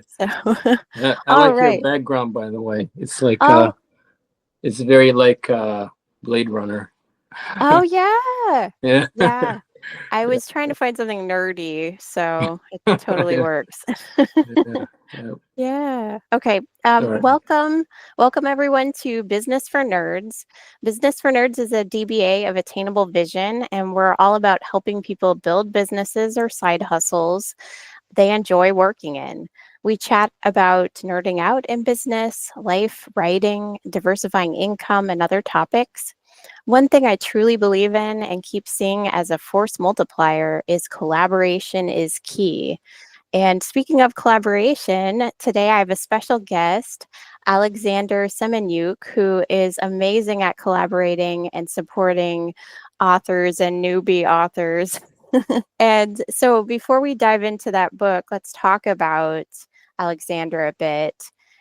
So, I all like your right. background, by the way. It's like Oh, it's very like Blade Runner. oh yeah. Yeah. Yeah. I Yeah. was trying to find something nerdy, so it totally Yeah. works. Yeah. Yeah. Yeah. Okay. All right. Welcome everyone to Business for Nerds. Business for Nerds is a DBA of Attainable Vision, and we're all about helping people build businesses or side hustles they enjoy working in. We chat about nerding out in business, life, writing, diversifying income, and other topics. One thing I truly believe in and keep seeing as a force multiplier is collaboration is key. And speaking of collaboration, today I have a special guest, Alexander Semenyuk, who is amazing at collaborating and supporting authors and newbie authors. And so before we dive into that book, let's talk about Alexander a bit.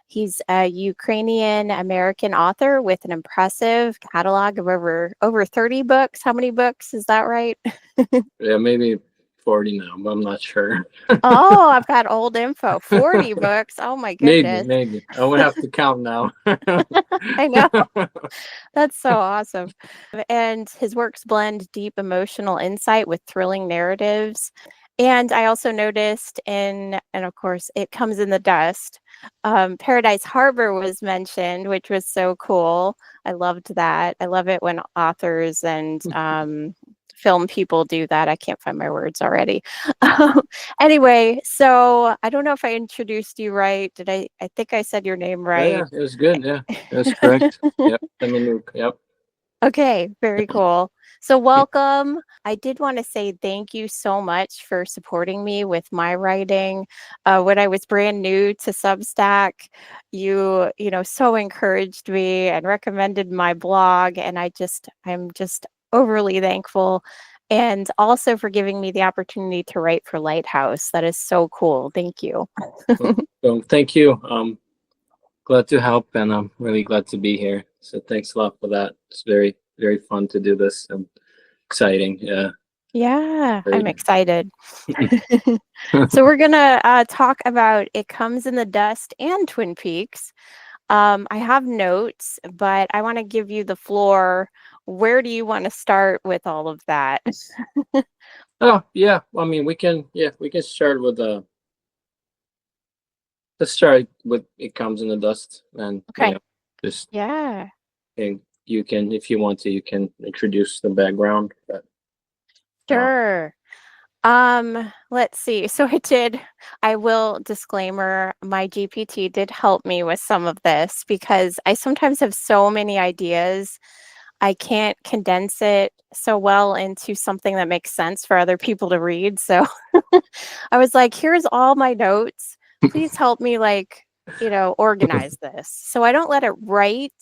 He's a Ukrainian American author with an impressive catalog of over 30 books. How many books? Is that right? Yeah, maybe 40 now, but I'm not sure. Oh, I've got old info. 40 books. Oh my Maybe, goodness. maybe. I would have to count now. I know. That's so awesome. And his works blend deep emotional insight with thrilling narratives. And I also noticed and of course, It Comes in the Dust. Paradise Harbor was mentioned, which was so cool. I loved that. I love it when authors and film people do that. I can't find my words already. Anyway, so I don't know if I introduced you right. Did I? I think I said your name Yeah, yeah, right. it was good. Yeah, that's correct. Yep, Semenyuk. Yep. Okay, very cool. So, welcome. I did want to say thank you so much for supporting me with my writing. When I was brand new to Substack, so encouraged me and recommended my blog, and I'm just overly thankful. And also for giving me the opportunity to write for Lighthouse. That is so cool. Thank you. So thank you. Glad to help, and I'm really glad to be here. So thanks a lot for that. It's very, very fun to do this and exciting. Yeah, Yeah, I'm great. excited. So we're gonna talk about It Comes in the Dust and Twin Peaks. I have notes, but I want to give you the floor. Where do you want to start with all of that? Oh yeah, I mean we can. Yeah, we can start with let's start with It Comes in the Dust, and Okay. just Yeah. you can, if you want to, you can introduce the background. But uh, Sure. Let's see. So I will disclaimer, my GPT did help me with some of this because I sometimes have so many ideas. I can't condense it so well into something that makes sense for other people to read. So I was like, here's all my notes. Please help me organize this. So I don't let it write,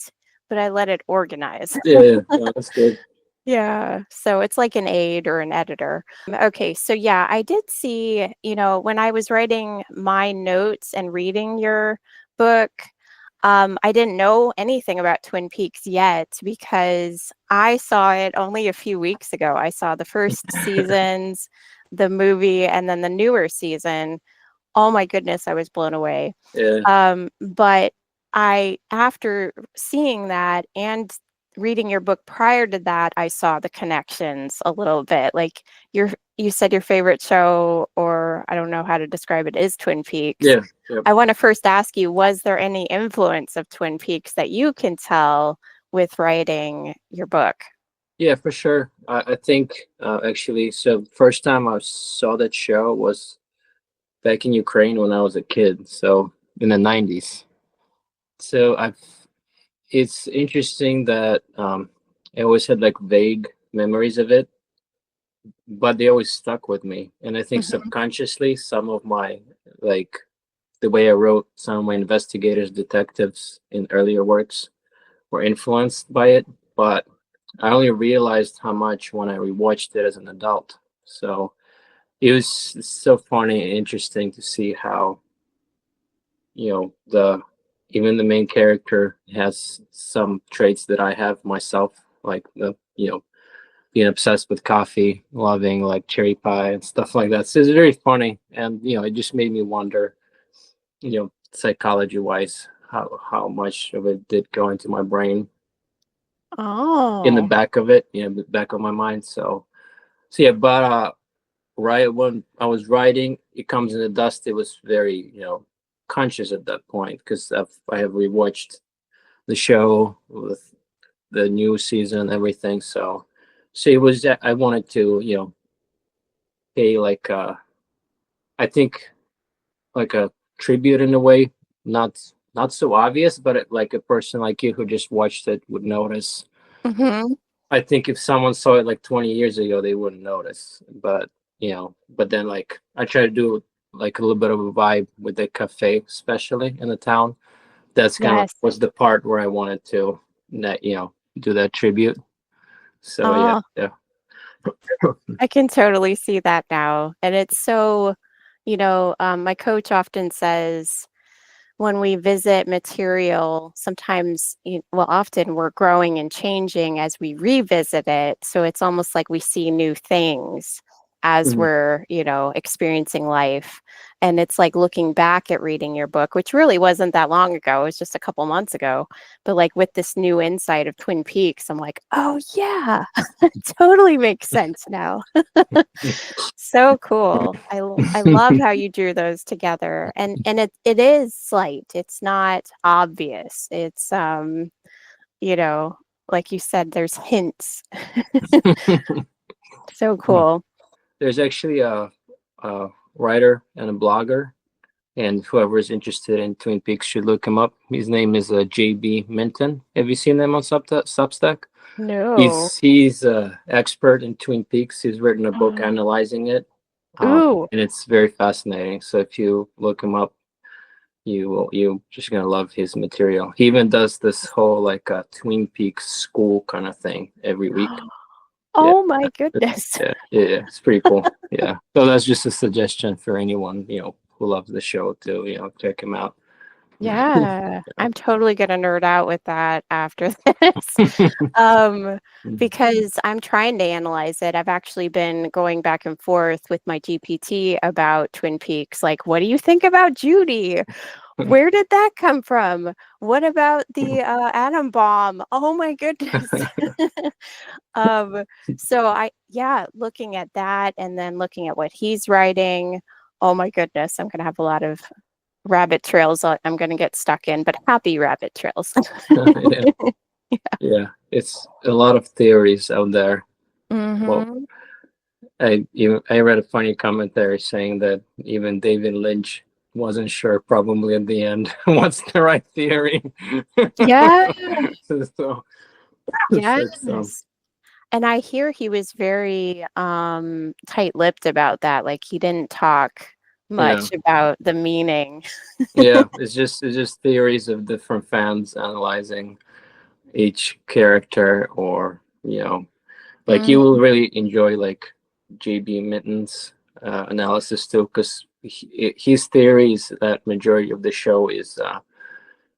but I let it organize. yeah, yeah, no, that's good. Yeah, so it's like an aide or an editor. Okay, so yeah, I did see, when I was writing my notes and reading your book, I didn't know anything about Twin Peaks yet because I saw it only a few weeks ago. I saw the first seasons, the movie, and then the newer season. Oh my goodness, I was blown away. Yeah, But after seeing that and reading your book prior to that, I saw the connections a little bit. Like you said your favorite show, or I don't know how to describe it, is Twin Peaks. yeah, yeah. I want to first ask you, was there any influence of Twin Peaks that you can tell with writing your book? Yeah, for sure. I think actually, so first time I saw that show was back in Ukraine when I was a kid, so in the 90s. So it's interesting that I always had like vague memories of it, but they always stuck with me. And I think Mhm. subconsciously, some of my like the way I wrote some of my investigators, detectives in earlier works were influenced by it, but I only realized how much when I rewatched it as an adult. So it was so funny and interesting to see how the even the main character has some traits that I have myself, like the being obsessed with coffee, loving like cherry pie and stuff like that. So it's very funny, and it just made me wonder psychology wise, how much of it did go into my brain in the Oh. back of it, the back of my mind. So yeah, but right when I was writing, it comes in the dust. It was very conscious at that point because I have rewatched the show with the new season and everything. So it was that I wanted to pay like I think like a tribute in a way, not so obvious, but like a person like you who just watched it would notice. Hmm. I think if someone saw it like 20 years ago, they wouldn't notice. But then like I try to do like a little bit of a vibe with the cafe, especially in the town. That's kind of Yes. was the part where I wanted to that do that tribute. So yeah, Oh, yeah. I can totally see that now. And it's so, my coach often says when we visit material, sometimes, well, often we're growing and changing as we revisit it. So it's almost like we see new things as Mhm. we're, experiencing life. And it's like looking back at reading your book, which really wasn't that long ago. It was just a couple months ago. But like with this new insight of Twin Peaks, I'm like, oh, yeah, totally makes sense now. So cool. I love how you drew those together. And it is slight. It's not obvious. It's you know, like you said, there's hints. So cool. There's actually a writer and a blogger, and whoever is interested in Twin Peaks should look him up. His name is JB Minton. Have you seen him on Substack? No. He's expert in Twin Peaks. He's written a book analyzing it, Ooh. and it's very fascinating. So if you look him up, you just gonna love his material. He even does this whole like Twin Peaks school kind of thing every week. Yeah, Oh my goodness. yeah, it's pretty cool. Yeah, so that's just a suggestion for anyone who loves the show to check him out. Yeah, I'm totally gonna nerd out with that after this. Um, because I'm trying to analyze it. I've actually been going back and forth with my GPT about Twin Peaks. Like, what do you think about Judy? Where did that come from? What about the atom bomb? Oh my goodness. Um, so yeah, looking at that and then looking at what he's writing. Oh my goodness, I'm gonna have a lot of rabbit trails I'm going to get stuck in, but happy rabbit trails. Yeah, yeah, it's a lot of theories out there. Well, Hmm. I read a funny commentary saying that even David Lynch wasn't sure probably at the end what's the right theory. Yeah. so, so Yes. And I hear he was very tight-lipped about that. Like he didn't talk yeah, much about the meaning. yeah, it's just theories of different fans analyzing each character, or like you will Mhm. really enjoy like JB Minton's analysis too, because his theory is that majority of the show is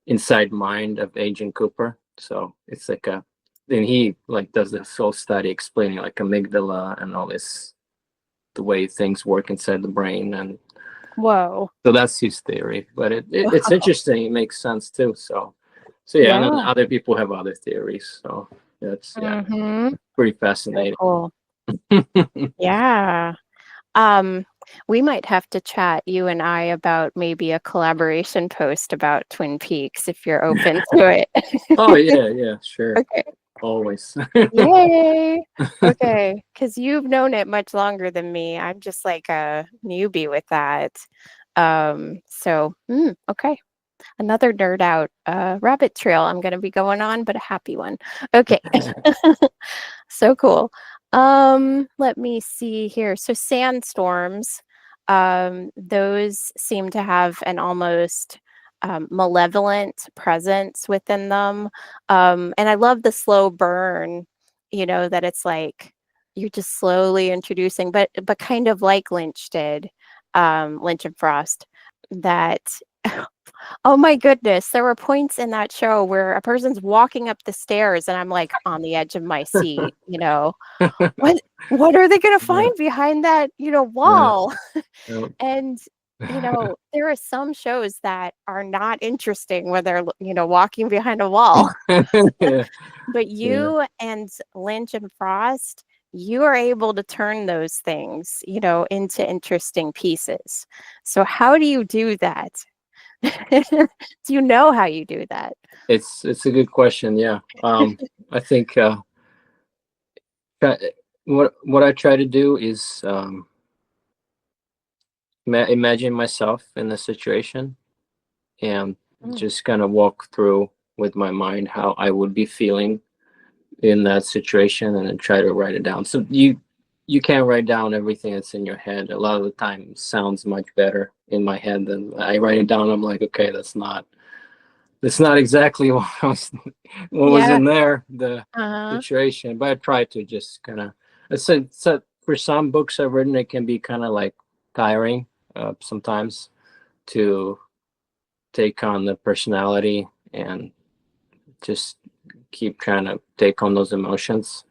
inside mind of Agent Cooper. So it's like then he like does this whole study explaining like amygdala and all this, the way things work inside the brain, and Whoa. so that's his theory. But it's interesting. It makes sense too. So yeah, and then Yeah. other people have other theories. So that's Hmm. pretty So fascinating. cool. Yeah. Um, we might have to chat, you and I, about maybe a collaboration post about Twin Peaks if you're open to Oh it. yeah, yeah, sure. Okay. Always. Yay. Okay. Because you've known it much longer than me. I'm just like a newbie with that. Okay. Another nerd out rabbit trail I'm going to be going on, but a happy one. Okay. So cool. Let me see here. So sandstorms, those seem to have an almost malevolent presence within them. And I love the slow burn, that it's like you're just slowly introducing, but kind of like Lynch did, Lynch and Frost, that oh my goodness. There were points in that show where a person's walking up the stairs and I'm like on the edge of my seat, What what are they gonna Yeah, find behind that, yeah, wall? yeah. And there are some shows that are not interesting when they're, walking behind a wall. Yeah, But yeah. you and Lynch and Frost, you are able to turn those things, into interesting pieces. So how do you do that? Do you know how you do that? It's a good question. Yeah. I think try- what I try to do is imagine myself in the situation and Mm. just kind of walk through with my mind how I would be feeling in that situation, and then try to write it down. So you can't write down everything that's in your head. A lot of the time it sounds much better in my head than I write it down. I'm like, okay, that's not exactly what was Yeah. in there, the Uh-huh. situation. But I try to just kind of, it's for some books I've written, it can be kind of like tiring sometimes to take on the personality and just keep trying to take on those emotions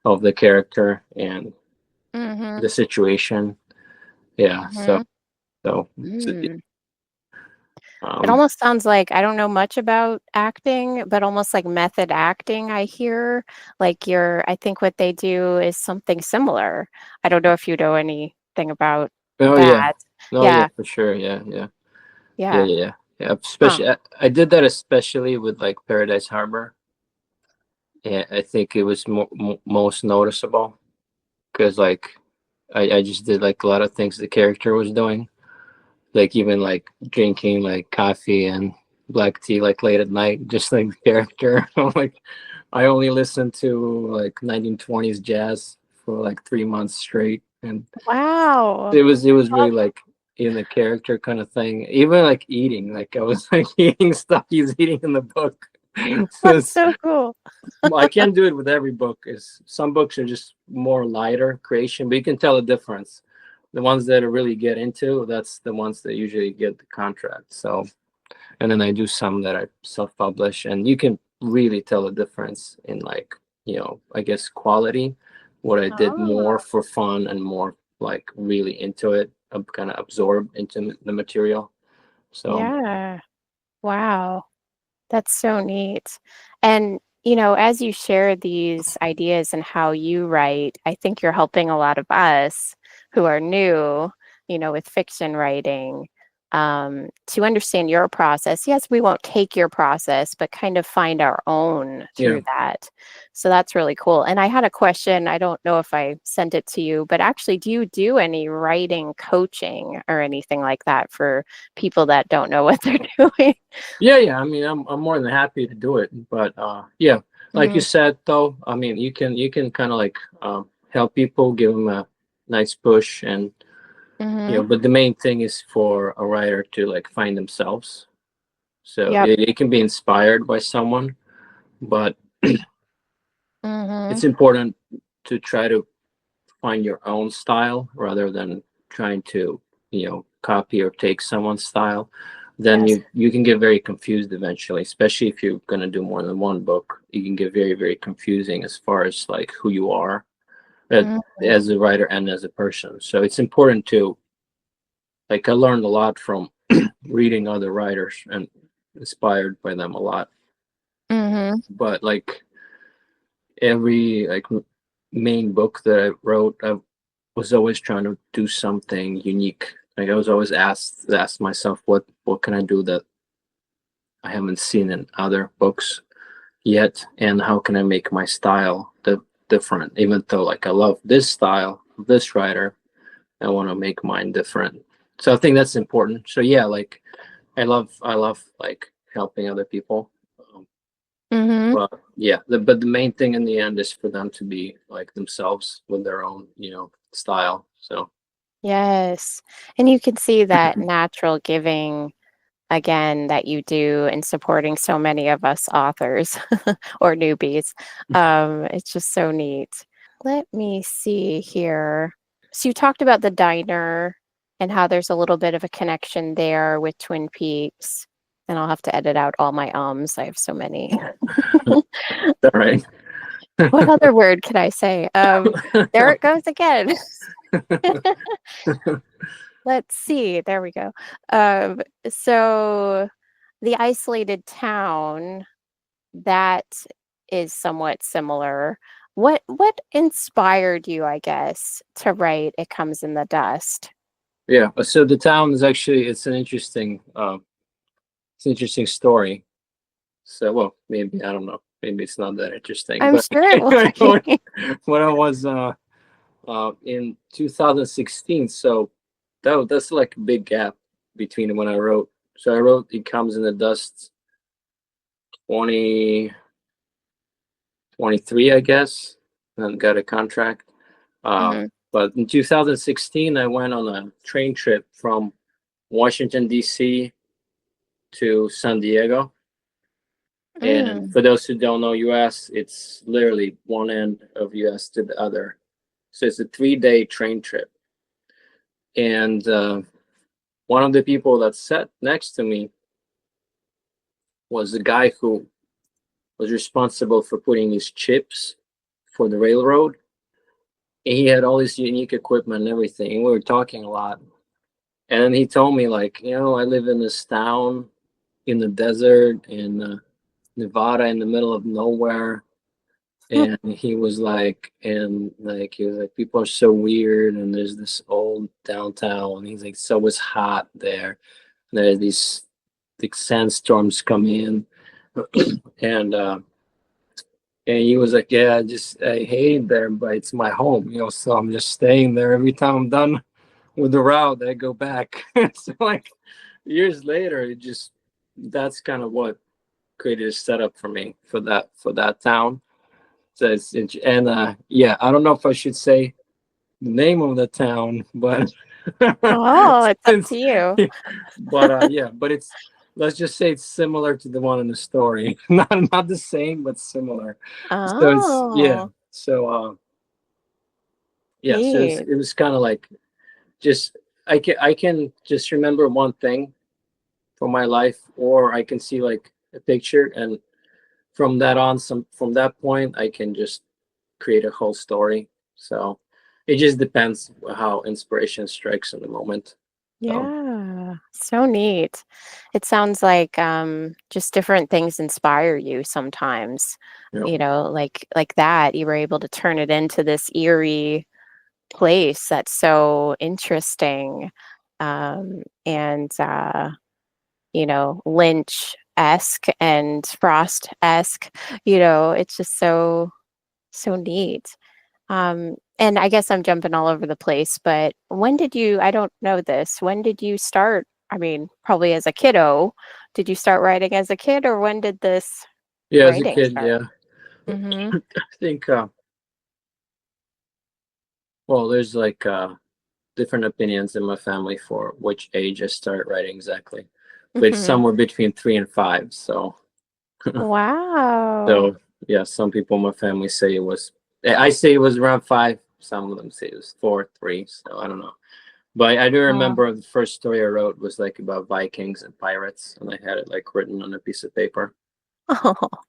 of the character and Mm-hmm. the situation. Yeah. So Mm-hmm. so Mm. It um almost sounds like I don't know much about acting, but almost like method acting, I hear. I think what they do is something similar. I don't know if you know anything about oh yeah. that. No, yeah, Yeah. for sure. Yeah, yeah. Yeah, Yeah. yeah, yeah. Yeah, Huh. especially I did that especially with like Paradise Harbor. And I think it was most noticeable because like I just did like a lot of things the character was doing, like even like drinking like coffee and black tea like late at night, just like the character. I'm like, I only listened to like 1920s jazz for like 3 months straight, and Wow. it was Oh, really like in the character kind of thing. Even like eating, like I was like eating stuff he's eating in the book. So that's so cool. I can't do it with every book. Is some books are just more lighter creation, but you can tell the difference. The ones that I really get into, that's the ones that usually get the contract. So, and then I do some that I self-publish, and you can really tell the difference in like, I guess quality. What I did Oh, more for fun and more like really into it, kind of absorb into the material. So, yeah. Wow. That's so neat. And, as you share these ideas and how you write, I think you're helping a lot of us who are new, with fiction writing, to understand your process. Yes, we won't take your process, but kind of find our own yeah. through that. So that's really cool. And I had a question. I don't know if I sent it to you, but actually, do you do any writing coaching or anything like that for people that don't know what they're doing? Yeah, yeah. I mean, I'm more than happy to do it, but yeah, like you Mhm. said, though, I mean, you can kind of like help people, give them a nice push, and Mhm. but the main thing is for a writer to like find themselves. So Yep. it can be inspired by someone, but Mhm. it's important to try to find your own style rather than trying to copy or take someone's style. Then Yes. you can get very confused eventually, especially if you're going to do more than one book. You can get very, very confusing as far as like who you are, uh, Mhm. as a writer and as a person. So it's important to, like, I learned a lot from reading other writers and inspired by them a lot. Mhm. But like every like main book that I wrote, I was always trying to do something unique. Like I was always asked myself, what can I do that I haven't seen in other books yet, and how can I make my style different? Even though like I love this style, this writer, I want to make mine different. So I think that's important. So yeah, like I love like helping other people. Um, Mhm. but yeah, but the main thing in the end is for them to be like themselves with their own, style. So Yes. And you can see that natural giving again that you do in supporting so many of us authors or newbies. It's just so neat. Let me see here. So you talked about the diner and how there's a little bit of a connection there with Twin Peaks. And I'll have to edit out all my ums. I have so many. all right. What other word could I say? There it goes again. let's see. There we go. So the isolated town, that is somewhat similar. What inspired you, I guess, to write It Comes in the Dust? Yeah. So the town is actually it's an interesting story. So well, maybe I don't know. Maybe it's not that interesting, I'm but sure it will when be. when I was in 2016, so that's like a big gap between when I wrote. So I wrote It Comes in the Dust 2023, I guess, and got a contract. Mhm. But in 2016, I went on a train trip from Washington, D.C. to San Diego. And Mm. for those who don't know US, it's literally one end of US to the other. So it's a 3-day train trip. And one of the people that sat next to me was the guy who was responsible for putting these chips for the railroad. And he had all this unique equipment and everything. And we were talking a lot. And then he told me, like, I live in this town in the desert in Nevada in the middle of nowhere. And he was like, people are so weird, and there's this old downtown. And he's like, so it's hot there. And there's these big sandstorms come in, and he was like, yeah, I hate it there, but it's my home, so I'm just staying there. Every time I'm done with the route, I go back. So like years later, that's kind of what created a setup for me for that town. So yeah, I don't know if I should say the name of the town, but Oh, it's up since to you. yeah, but let's just say it's similar to the one in the story. Not the same, but similar. So it's yeah. Oh, So yeah, so neat. it was kind of like just I can just remember one thing from my life, or I can see like a picture, and from that point I can just create a whole story. So it just depends how inspiration strikes in the moment. So Yeah, so neat. It sounds like just different things inspire you sometimes. you know, Like that, you were able to turn it into this eerie place that's so interesting. And Lynch-esque and Frost-esque. It's just so neat. And I guess I'm jumping all over the place, but I don't know this, when did you start? I mean, probably as a kiddo. Did you start writing as a kid, or when did this yeah, as a writing kid, start? yeah. Mm-hmm. I think well, there's like different opinions in my family for which age I start writing exactly, but it's Mm-hmm. somewhere between 3 and 5. So Wow. so yeah, some people in my family say it was. I say it was around 5. Some of them say it was 4, 3. So I don't know. But I do Wow. remember the first story I wrote was like about Vikings and pirates, and I had it like written on a piece of paper,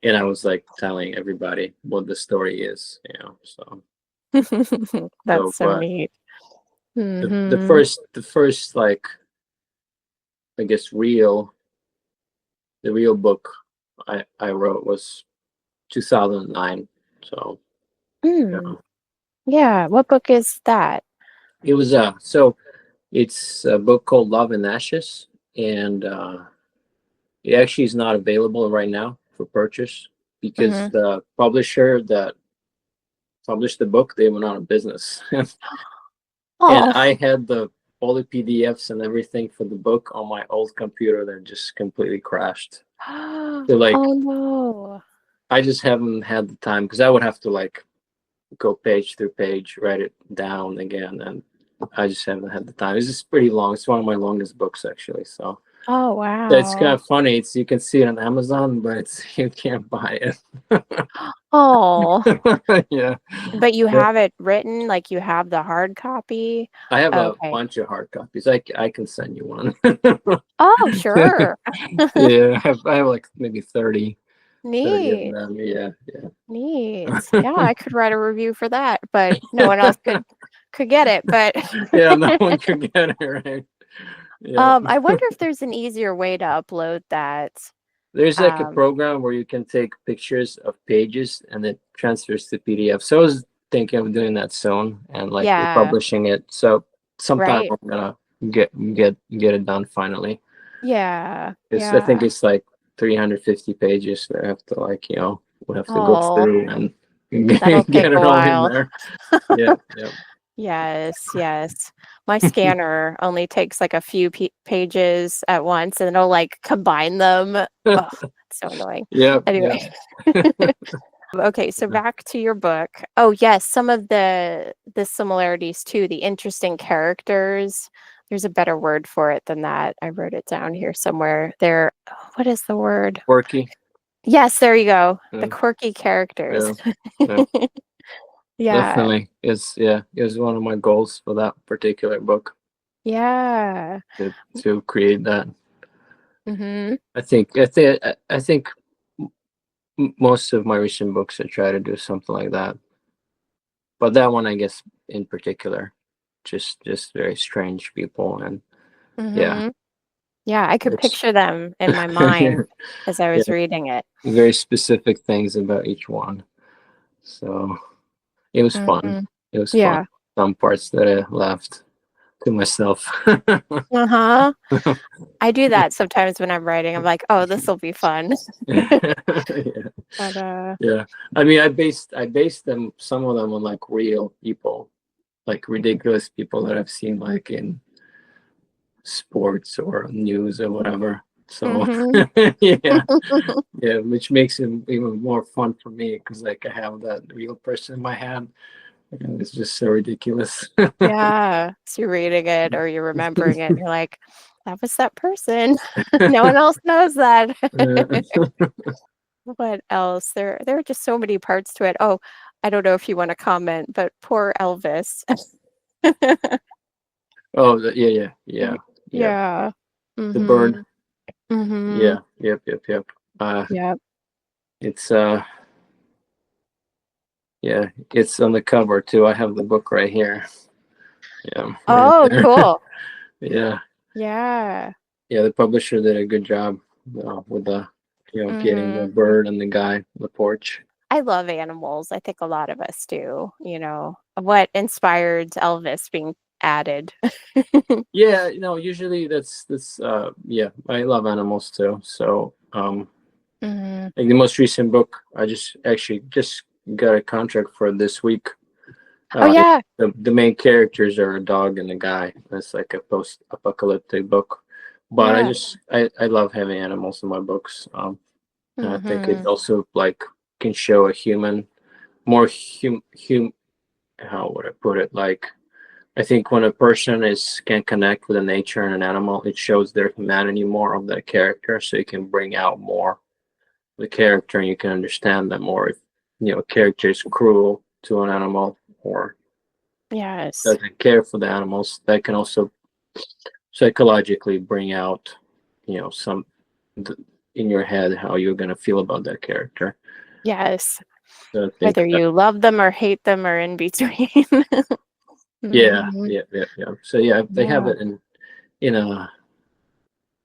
and I was like telling everybody what the story is. So That's so but neat. the Mm-hmm. first like I guess the real book I wrote was 2009. So Mm. yeah, Yeah. What book is that? it was so it's a book called Love and Ashes, and it actually is not available right now for purchase because Mm-hmm. the publisher that published the book, they went out of business. And Oh. I had all the PDFs and everything for the book on my old computer that just completely crashed. So like Oh no. I just haven't had the time because I would have to like go page through page, write it down again, and I just haven't had the time. It's just pretty long. It's one of my longest books actually. So Oh it's kind wow. of funny. You can see it on Amazon, but you can't buy it. Oh. Yeah. But you But have it written, like you have the hard copy? I have a Okay. bunch of hard copies. I can send you one. Oh, sure. Yeah, I have like maybe 30 of Neat. them. Yeah, yeah. Neat. Yeah, I could write a review for that, but no one else could get it, but Yeah, no one could get it right. Yeah. I wonder if there's an easier way to upload that. There's like a Um, program where you can take pictures of pages and it transfers to PDF. So I was thinking of doing that soon and like yeah, republishing it. So sometime right. I'm gonna get it done finally. Yeah, I think yeah. it's like 350 pages that I have to like, we have to go Oh, through and that'll get take a it all in while. there. Yeah, yeah. Yes, yes. My scanner only takes like a few pages at once and it'll like combine them. Oh, it's so annoying. Yeah, yeah. Anyway. Okay, so back to your book. Oh, yes, some of the similarities too, the interesting characters. There's a better word for it than that. I wrote it down here somewhere. What is the word? Quirky. Yes, there you go. The Yeah, quirky characters. yeah, yeah. Yeah. Definitely. It was one of my goals for that particular book Yeah. to create that. Mm-hmm. I think most of my recent books I try to do something like that. But that one, I guess, in particular, just very strange people, and yeah, Mm-hmm. Yeah, I could it's picture them in my mind as I was yeah, reading it. very specific things about each one. So it was fun. Mm-hmm. It was fun. Yeah. Some parts that I left to myself. Uh-huh. I do that sometimes when I'm writing. I'm like, oh, this will be fun. Yeah. But Yeah. I mean, I based them, some of them, on like real people, like ridiculous people that I've seen like in sports or news or whatever. So mhm. yeah, yeah, which makes it even more fun for me because like I have that real person in my head, and it's just so ridiculous. Yeah. So you're reading it or you're remembering it and you're like, that was that person. No one else knows that. What else? There are just so many parts to it. Oh, I don't know if you want to comment, but poor Elvis. Oh, yeah, yeah, yeah, yeah. Yeah. The bird. Mhm. Mhm. Yeah, yep, yep, yep. Uh, Yep. it's yeah, it's on the cover too. I have the book right here. Yeah, right Oh, there. cool. Yeah, Yeah. yeah. The publisher did a good job with the, getting the Mhm. bird and the guy on the porch. I love animals. I think a lot of us do, you know. What inspired Elvis being added? Yeah, usually yeah, I love animals too. So, Mhm. like the most recent book, I just actually just got a contract for this week. Oh, Uh, yeah. the main characters are a dog and a guy. It's like a post-apocalyptic book, but Yeah. I love having animals in my books. And I think it Mhm. also like can show a human, more how would I put it? Like I think when a person can connect with a nature and an animal, it shows their humanity more of that character, so you can bring out more the character and you can understand them more. If a character is cruel to an animal or Yes. doesn't care for the animals, that can also psychologically bring out, some in your head how you're gonna feel about that character. Yes. So I think Whether that, you love them or hate them or in between. yeah, Mhm. yeah, yeah, yeah. So yeah, they have Yeah. it in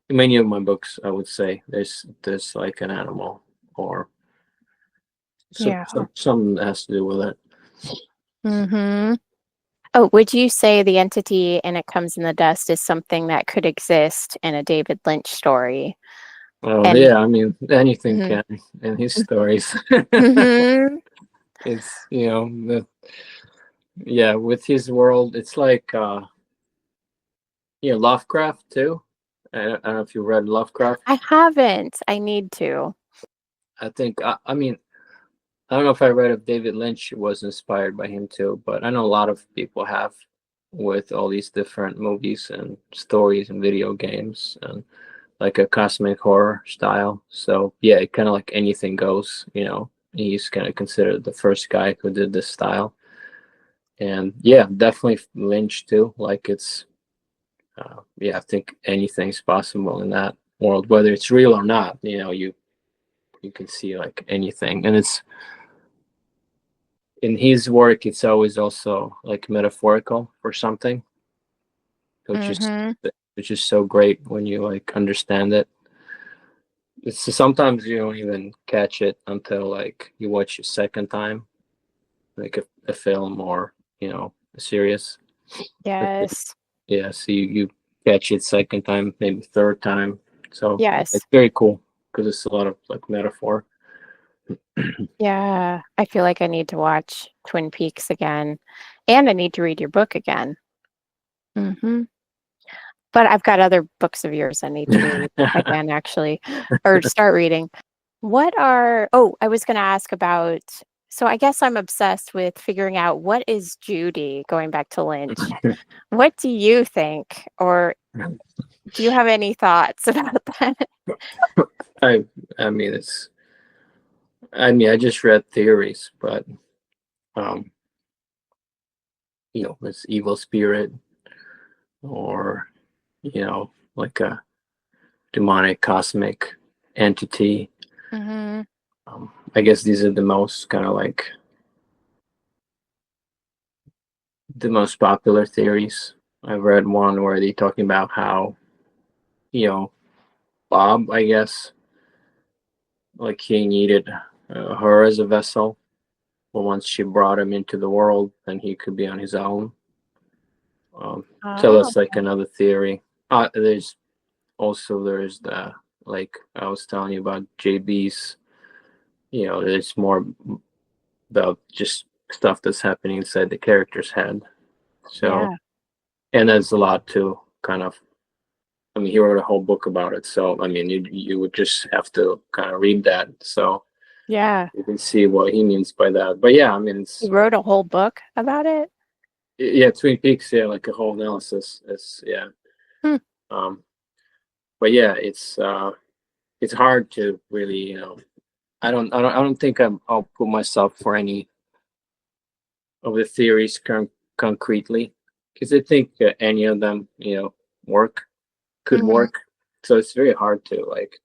many of my books. I would say there's like an animal or Yeah. something that has to do with it. Mhm. Oh, would you say the entity and it comes in the dust is something that could exist in a David Lynch story? Oh And yeah, I mean anything mhm. can in his stories. Mhm. It's yeah, with his world, it's like Lovecraft too. I don't know if you read Lovecraft. I haven't. I need to. I think I mean I don't know if I read if David Lynch was inspired by him too, but I know a lot of people have with all these different movies and stories and video games and like a cosmic horror style. So yeah, it kind of like anything goes. He's kind of considered the first guy who did this style, and yeah, definitely Lynch too. Like it's yeah, I think anything's possible in that world, whether it's real or not. You can see like anything, and it's in his work. It's always also like metaphorical for something, which is Mhm. which is so great when you like understand it. It's sometimes you don't even catch it until like you watch a second time, like a film or a series. Yes. Yeah, so you catch it second time, maybe third time. So Yes. it's very cool because it's a lot of like metaphor. Yeah. I feel like I need to watch Twin Peaks again, and I need to read your book again. Hmm. But I've got other books of yours I need to read again, actually, or start reading. I was going to ask about, so I guess I'm obsessed with figuring out what is Judy, going back to Lynch. What do you think? Or do you have any thoughts about that? I I mean it's I just read theories, but um it's evil spirit or like a demonic cosmic entity. Hmm. I guess these are the most kind of like the most popular theories. I've read one where they're talking about how you know Bob, I guess, like he needed her as a vessel, but once she brought him into the world, then he could be on his own. So Oh, that's like another theory. There's the like I was telling you about JB's. There's more about just stuff that's happening inside the character's head. So, yeah. and there's a lot to kind of. I mean, he wrote a whole book about it. So, I mean, you would just have to kind of read that. So Yeah. you can see what he means by that. But yeah, I mean, You wrote a whole book about it? yeah, Twin Peaks, yeah, like a whole analysis. Yeah. Hmm. Um, but yeah, it's hard to really, I don't think I'll put myself for any of the theories concretely because I think any of them, work could Hmm. work. So it's very hard to like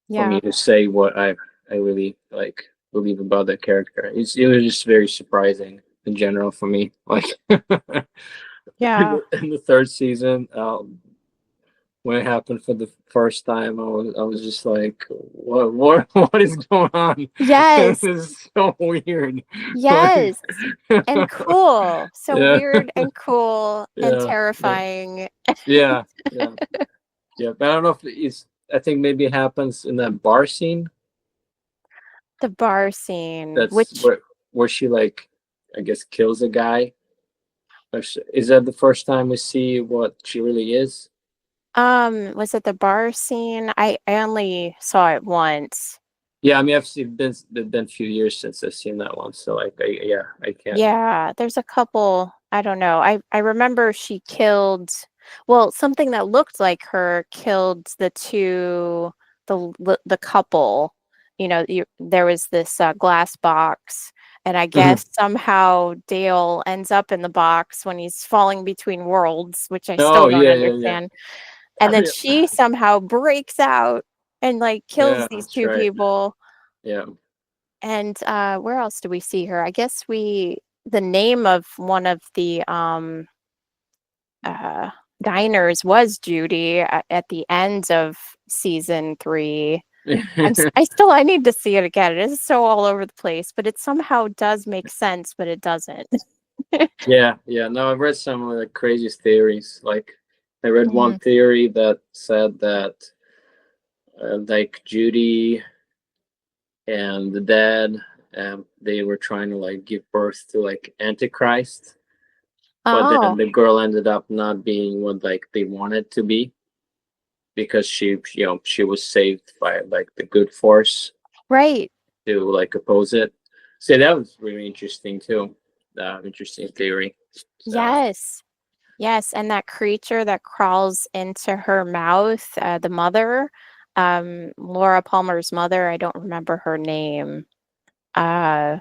for Yeah. me to say what I really like believe about the character. It was just very surprising in general for me. Like in Yeah. the third season, when it happened for the first time, I was just like, what is going on? This Yes. is so weird. Like, Yes. And cool. So yeah, weird and cool and yeah, yeah, terrifying. yeah, yeah, yeah. But I don't know if it's. I think maybe it happens in that bar scene. The bar scene, That's which where she like, I guess, kills a guy. Is that the first time we see what she really is? was it the bar scene? I only saw it once. Yeah, I mean, I've seen been a few years since I've seen that one, so like, yeah, I can't. Yeah, there's a couple, I don't know. I remember she killed, well, something that looked like her killed the couple. There was this glass box, and I Mhm. guess somehow Dale ends up in the box when he's falling between worlds, which I Oh still don't yeah, yeah, understand. And then yeah, she somehow breaks out and like kills yeah. these That's two right. people. Yeah. And where else do we see her? I guess the name of one of the uh, diners was Judy at the end of season 3. I need to see it again. It is so all over the place, but it somehow does make sense, but it doesn't. Yeah, yeah. No, I've read some of the craziest theories. Like, I read one Mhm. theory that said that, like, Judy and the dad, they were trying to like give birth to like Antichrist, but then Oh, the girl ended up not being what like they wanted to be because she was saved by like the good force right. to like oppose it. So that was really interesting too. Interesting theory. So Yes. Yes, and that creature that crawls into her mouth, the mother, Laura Palmer's mother, I don't remember her name. Uh,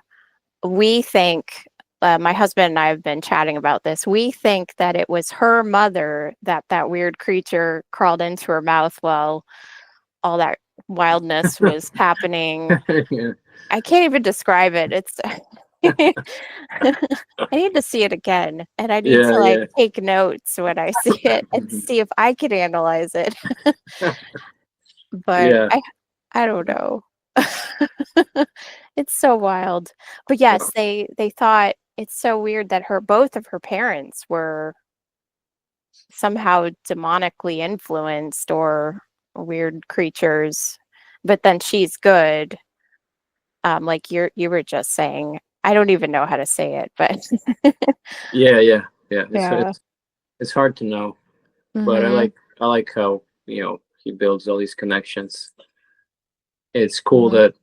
we think, my husband and I have been chatting about this. We think that it was her mother that weird creature crawled into her mouth while all that wildness was happening. yeah, I can't even describe it. It's I need to see it again, and I need Yeah, to like yeah. take notes when I see it and see if I can analyze it. But Yeah. I don't know. It's so wild. But yes, they thought it's so weird that both of her parents were somehow demonically influenced or weird creatures, but then she's good. Like you were just saying. I don't even know how to say it, but Yeah, yeah, yeah. yeah. It's hard to know, but Mhm. I like how he builds all these connections. It's cool Mhm. that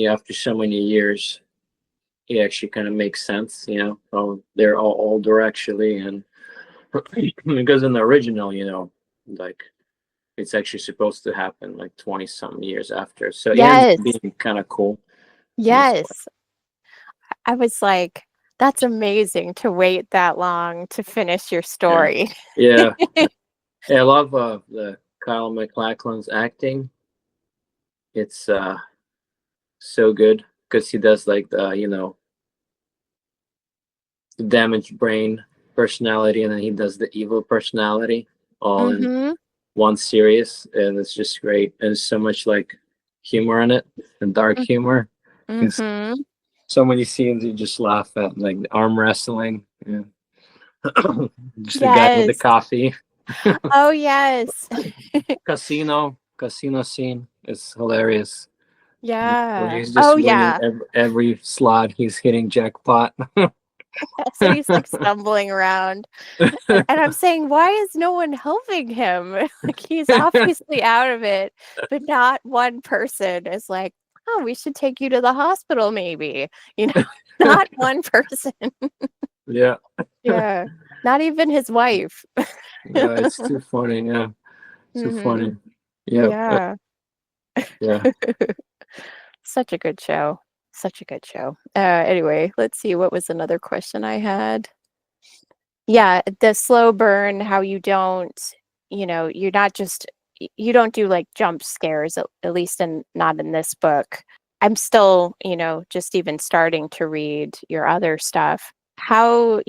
after so many years, it actually kind of makes sense. How they're all older actually, and because in the original, like it's actually supposed to happen like 20 some years after, so it ends up Yes. being kind of cool in this way. Yes. I was like, that's amazing to wait that long to finish your Yeah, story. yeah, yeah. I love the Kyle MacLachlan's acting. It's so good because he does like the damaged brain personality, and then he does the evil personality all in Mhm. one series, and it's just great. And there's so much like humor in it, and dark humor. It's Mhm. so many scenes you just laugh at, like the arm wrestling. Yeah. Just the guy with the Yes. coffee. Oh, yes. Casino scene is hilarious. Where Yeah. he's just Oh, winning yeah. every slot, he's hitting jackpot. Yes, and he's, like, stumbling around, and I'm saying, "Why is no one helping him?" Like, he's obviously out of it, but not one person is like, "Oh, we should take you to the hospital maybe." You know? Not one person. Yeah. Yeah. Not even his wife. Yeah, it's too funny. Yeah, too Mhm. funny. Yeah, Yeah. yeah. Such a good show. Such a good show. Anyway, let's see, what was another question I had? Yeah, the slow burn, how you don't, you're not just you don't do like jump scares, at least not in this book. I'm still, just even starting to read your other stuff. How,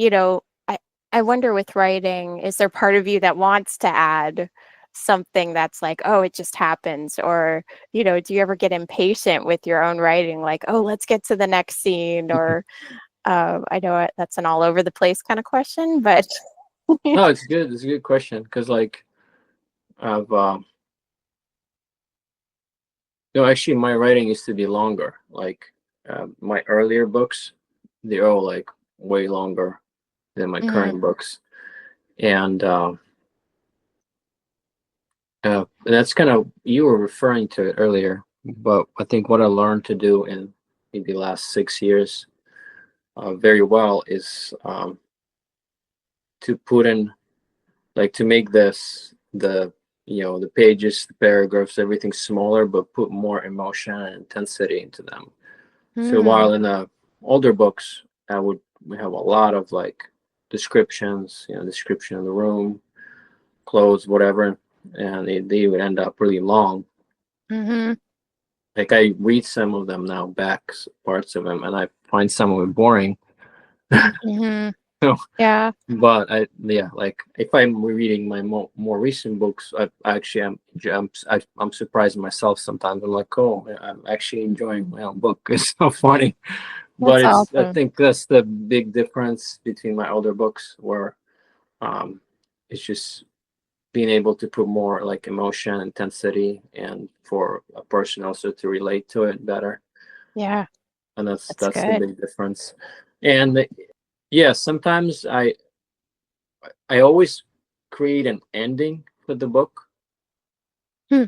I wonder with writing, is there part of you that wants to add something that's like, oh, it just happens? Or, do you ever get impatient with your own writing, like, oh, let's get to the next scene? Or I know that's an all over the place kind of question, but No, it's good. It's a good question because, like, I've actually, my writing used to be longer. Like, my earlier books, they're all like way longer than my Mhm, current books, and that's kind of, you were referring to it earlier. But I think what I learned to do in maybe the last 6 years, very well, is to put in, like, to make the pages, the paragraphs, everything smaller, but put more emotion and intensity into them. So mm, while in the older books, we have a lot of like descriptions, description of the room, clothes, whatever, and they would end up really long. mhm, Like, I read some of them now back, parts of them, and I find some of it boring. mhm. So, Yeah, but yeah, like if I'm reading my more recent books, I actually I'm surprised myself sometimes. I'm like, oh, I'm actually enjoying my own book. It's so funny. But that's I awesome. think that's the big difference between my older books, where um, it's just being able to put more like emotion, intensity, and for a person also to relate to it better. Yeah, And that's that's the good. big difference. And yeah, sometimes I always create an ending for the book Hmm.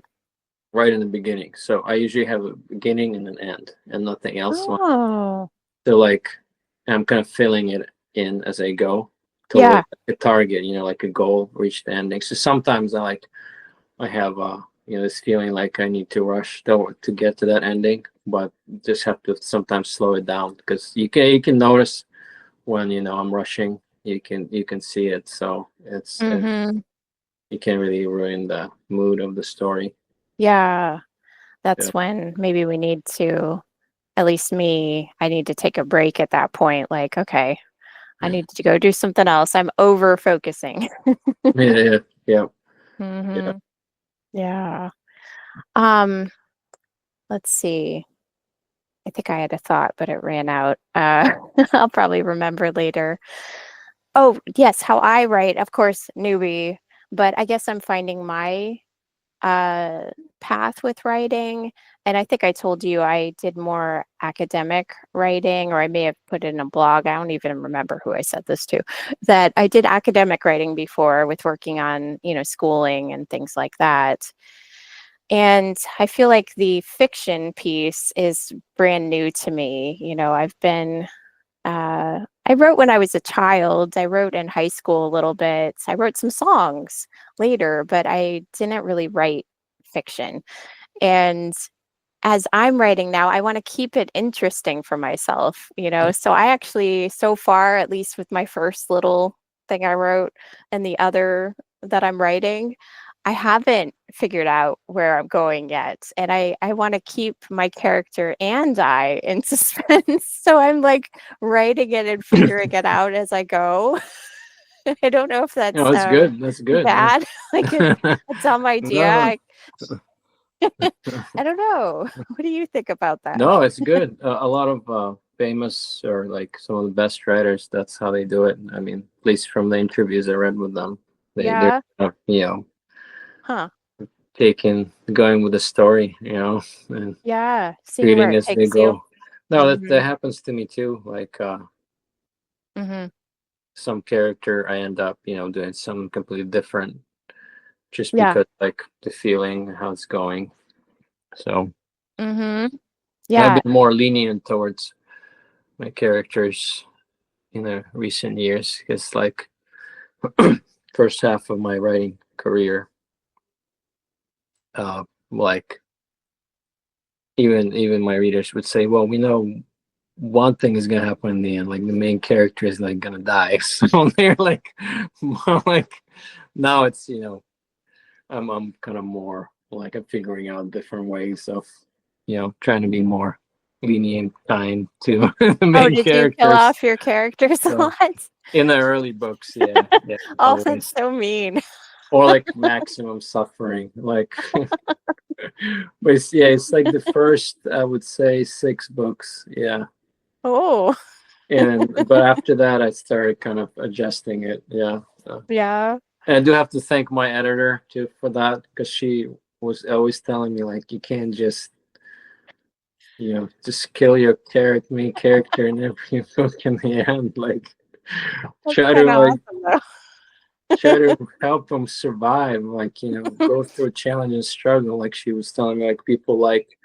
right in the beginning. So I usually have a beginning and an end and nothing else. Oh, So, like, I'm kind of filling it in as I go till yeah. like a target, like a goal, reach the ending. So sometimes I have this feeling like I need to rush to get to that ending, but just have to sometimes slow it down, because you can notice when I'm rushing. You can see it. So Mhm. you can't really ruin the mood of the story. Yeah, Yeah. that's when maybe we need to at least me, I need to take a break at that point. Like, okay, I need to go do something else. I'm over focusing. Yeah, yeah, yeah. Hmm. Yeah. Um, let's see. I think I had a thought, but it ran out. I'll probably remember later. Oh, yes, how I write, of course, newbie, but I guess I'm finding my uh, path with writing. And I think I told you I did more academic writing, or I may have put it in a blog. I don't even remember who I said this to, that I did academic writing before with working on, schooling and things like that. And I feel like the fiction piece is brand new to me. I wrote when I was a child. I wrote in high school a little bit. I wrote some songs later, but I didn't really write fiction. And as I'm writing now, I want to keep it interesting for myself. So I actually, so far, at least with my first little thing I wrote and the other that I'm writing, I haven't figured out where I'm going yet. And I want to keep my character and I in suspense. So I'm like writing it and figuring it out as I go. I don't know if that's No, that's good. That's good. Yeah. bad, like a dumb idea. No, I don't know. What do you think about that? no, it's good. A lot of famous or like some of the best writers, that's how they do it. I mean, at least from the interviews I read with them, they're Yeah. Huh. going with the story, and Yeah. Seeing where reading it as they takes you. go. No, that Mhm. happens to me too. Like Mhm. some character, I end up, doing something completely different just Yeah. because like the feeling, how it's going. So Mhm. I've Yeah. been more lenient towards my characters in the recent years because like first half of my writing career, like even my readers would say, well, we know one thing is gonna happen in the end, like the main character is like gonna die. So they're like more like now it's I'm kind of more like I'm figuring out different ways of trying to be more lenient, kind to the Oh, main did you kill characters. off your characters a So lot? in the early books, yeah, yeah, Oh, that's always. so mean. Or like maximum suffering, like but it's like the first, I would say, 6 books, yeah. Oh. And but after that I started kind of adjusting it, yeah. Yeah. And I do have to thank my editor too for that, because she was always telling me like you can't just just kill your main character in every book in the end, like That's try to kind of like awesome though. try to help them survive, like go through a challenge and struggle, like she was telling me, like people like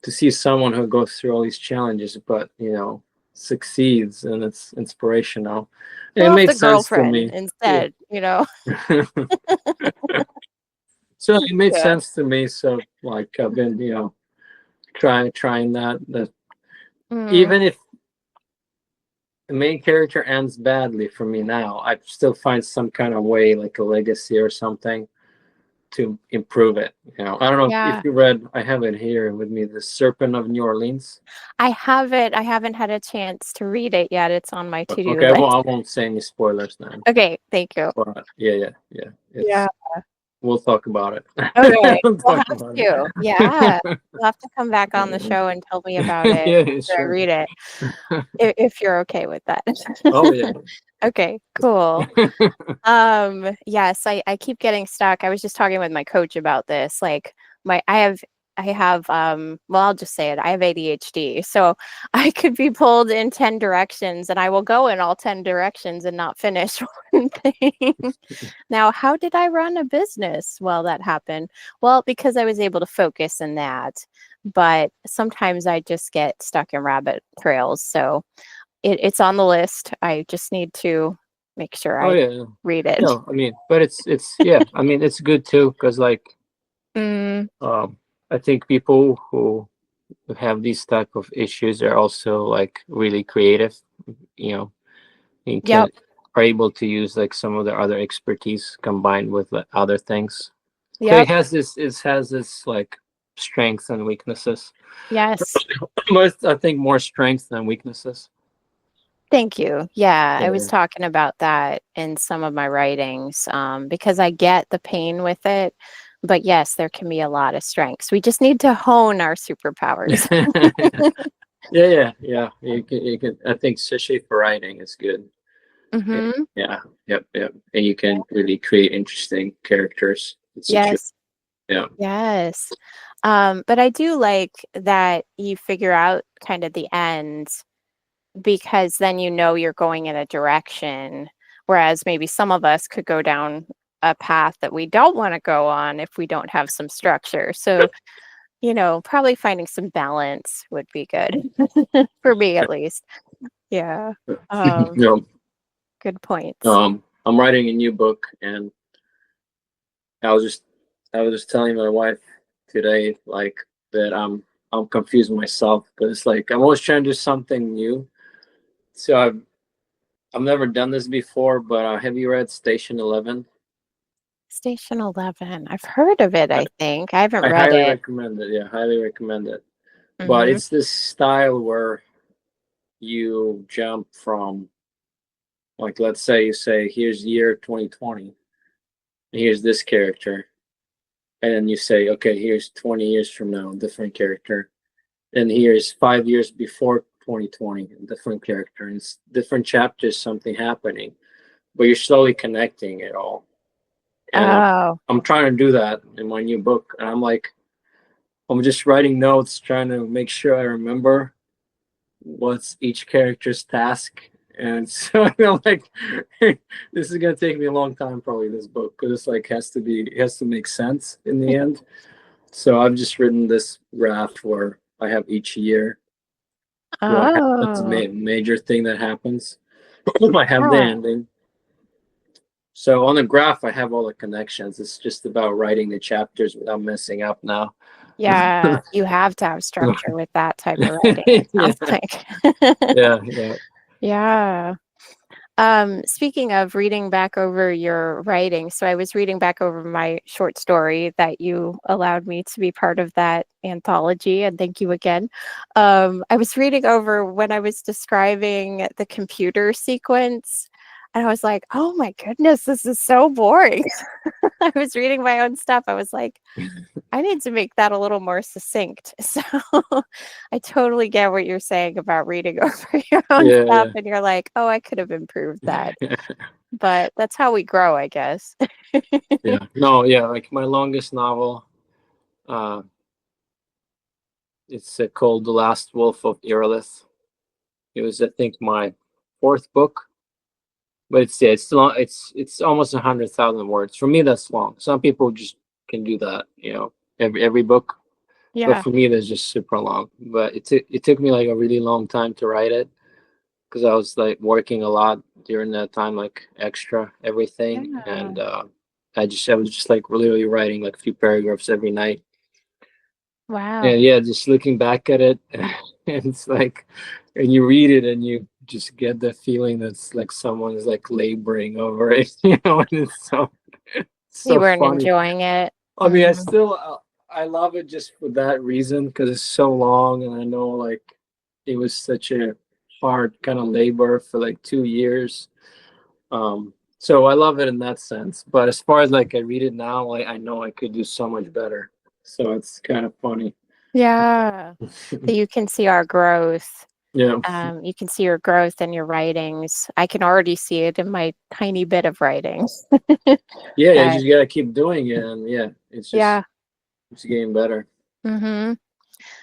to see someone who goes through all these challenges but succeeds, and it's inspirational. And it Kill off made the sense to girlfriend me. Yeah. instead. So it made Yeah. sense to me, so like I've been trying that Mm. even if the main character ends badly for me now, I still find some kind of way, like a legacy or something, to improve it. I don't know if Yeah. you read, I have it here with me, The Serpent of New Orleans. I have it. I haven't had a chance to read it yet. It's on my to-do Okay, well, list. I won't say any spoilers then. Okay, thank you. But yeah. Yeah. We'll talk about it. Okay. We'll We'll talk have about to. Yeah. it. You'll have to come back on the show and tell me about it Yeah, after I sure. read it, if you're okay with that. Oh yeah. Okay, cool. Yes, I keep getting stuck. I was just talking with my coach about this. Like my I have well, I'll just say it. I have ADHD. So I could be pulled in 10 directions and I will go in all 10 directions and not finish one thing. Now, how did I run a business? Well, that happened. Well, because I was able to focus in that. But sometimes I just get stuck in rabbit trails. So it's on the list. I just need to make sure Oh I yeah. read it. No, I mean, but it's yeah. I mean, it's good too, because like Mm, I think people who have these type of issues are also like really creative. You know, and yep. can are able to use like some of their other expertise combined with like, other things. So Yep. it has this like strengths and weaknesses. Yes. Most, I think, more strengths than weaknesses. Thank you. Yeah, I was Yeah. talking about that in some of my writings, because I get the pain with it. But yes, there can be a lot of strengths. We just need to hone our superpowers. Yeah. You can. I think especially for writing is good. Yeah, Hmm. yeah, yep. And you can really create interesting characters and situations. Yes, Yeah. yes. But I do like that you figure out kind of the end, because then you know you're going in a direction, whereas maybe some of us could go down a path that we don't want to go on if we don't have some structure. So, probably finding some balance would be good for me at least. Yeah. You Um, know, Good points. I'm writing a new book, and I was just telling my wife today, like, that I'm confused myself because, like, I'm always trying to do something new. So I've never done this before, but have you read Station 11? Station 11. I've heard of it, I, I think. I haven't I read highly it. recommend it. Yeah, highly recommend it. But Hmm. it's this style where you jump from, like, let's say you say here's year 2020, and here's this character, and then you say, okay, here's 20 years from now, different character, and here's 5 years before 2020, different character, and it's different chapters, something happening, but you're slowly connecting it all. And Oh, I'm trying to do that in my new book, and I'm just writing notes, trying to make sure I remember what's each character's task. And so like, this is gonna take me a long time, probably, this book, because it's like it has to make sense in the end. So I've just written this graph where I have each year what happens, oh, major thing that happens. I have the yeah. ending. So on the graph, I have all the connections. It's just about writing the chapters without messing up now. Yeah, you have to have structure with that type of writing, it Yeah, sounds like. yeah. Yeah. Speaking of reading back over your writing, so I was reading back over my short story that you allowed me to be part of that anthology, and thank you again. I was reading over when I was describing the computer sequence, and I was like, oh my goodness, this is so boring. I was reading my own stuff. I was like, I need to make that a little more succinct. So I totally get what you're saying about reading over your own stuff, Yeah, and you're like, "Oh, I could have improved that." yeah. But that's how we grow, I guess. Yeah. No, yeah, like my longest novel, uh, it's called The Last Wolf of Erlith. It was, I think, my fourth book, but it's long. It's almost 100,000 words. For me, that's long. Some people just can do that, every book. But Yeah. for me, that's just super long. But it took me like a really long time to write it because I was like working a lot during that time, like extra everything, Yeah. and I was just like literally writing like a few paragraphs every night. Wow. And yeah, just looking back at it, and it's like, and you read it and you just get the feeling that's like someone is like laboring over it, and it's You so weren't funny. enjoying it. I mean, Mhm. I love it just for that reason because it's so long, and I know like it was such a hard kind of labor for like 2 years. So I love it in that sense. But as far as like I read it now, like I know I could do so much better. So it's kind of funny. Yeah. That you can see our growth. Yeah. You can see your growth in your writings. I can already see it in my tiny bit of writing. Yeah, you That, just gotta keep doing it, and yeah, yeah. it's getting better. Hmm.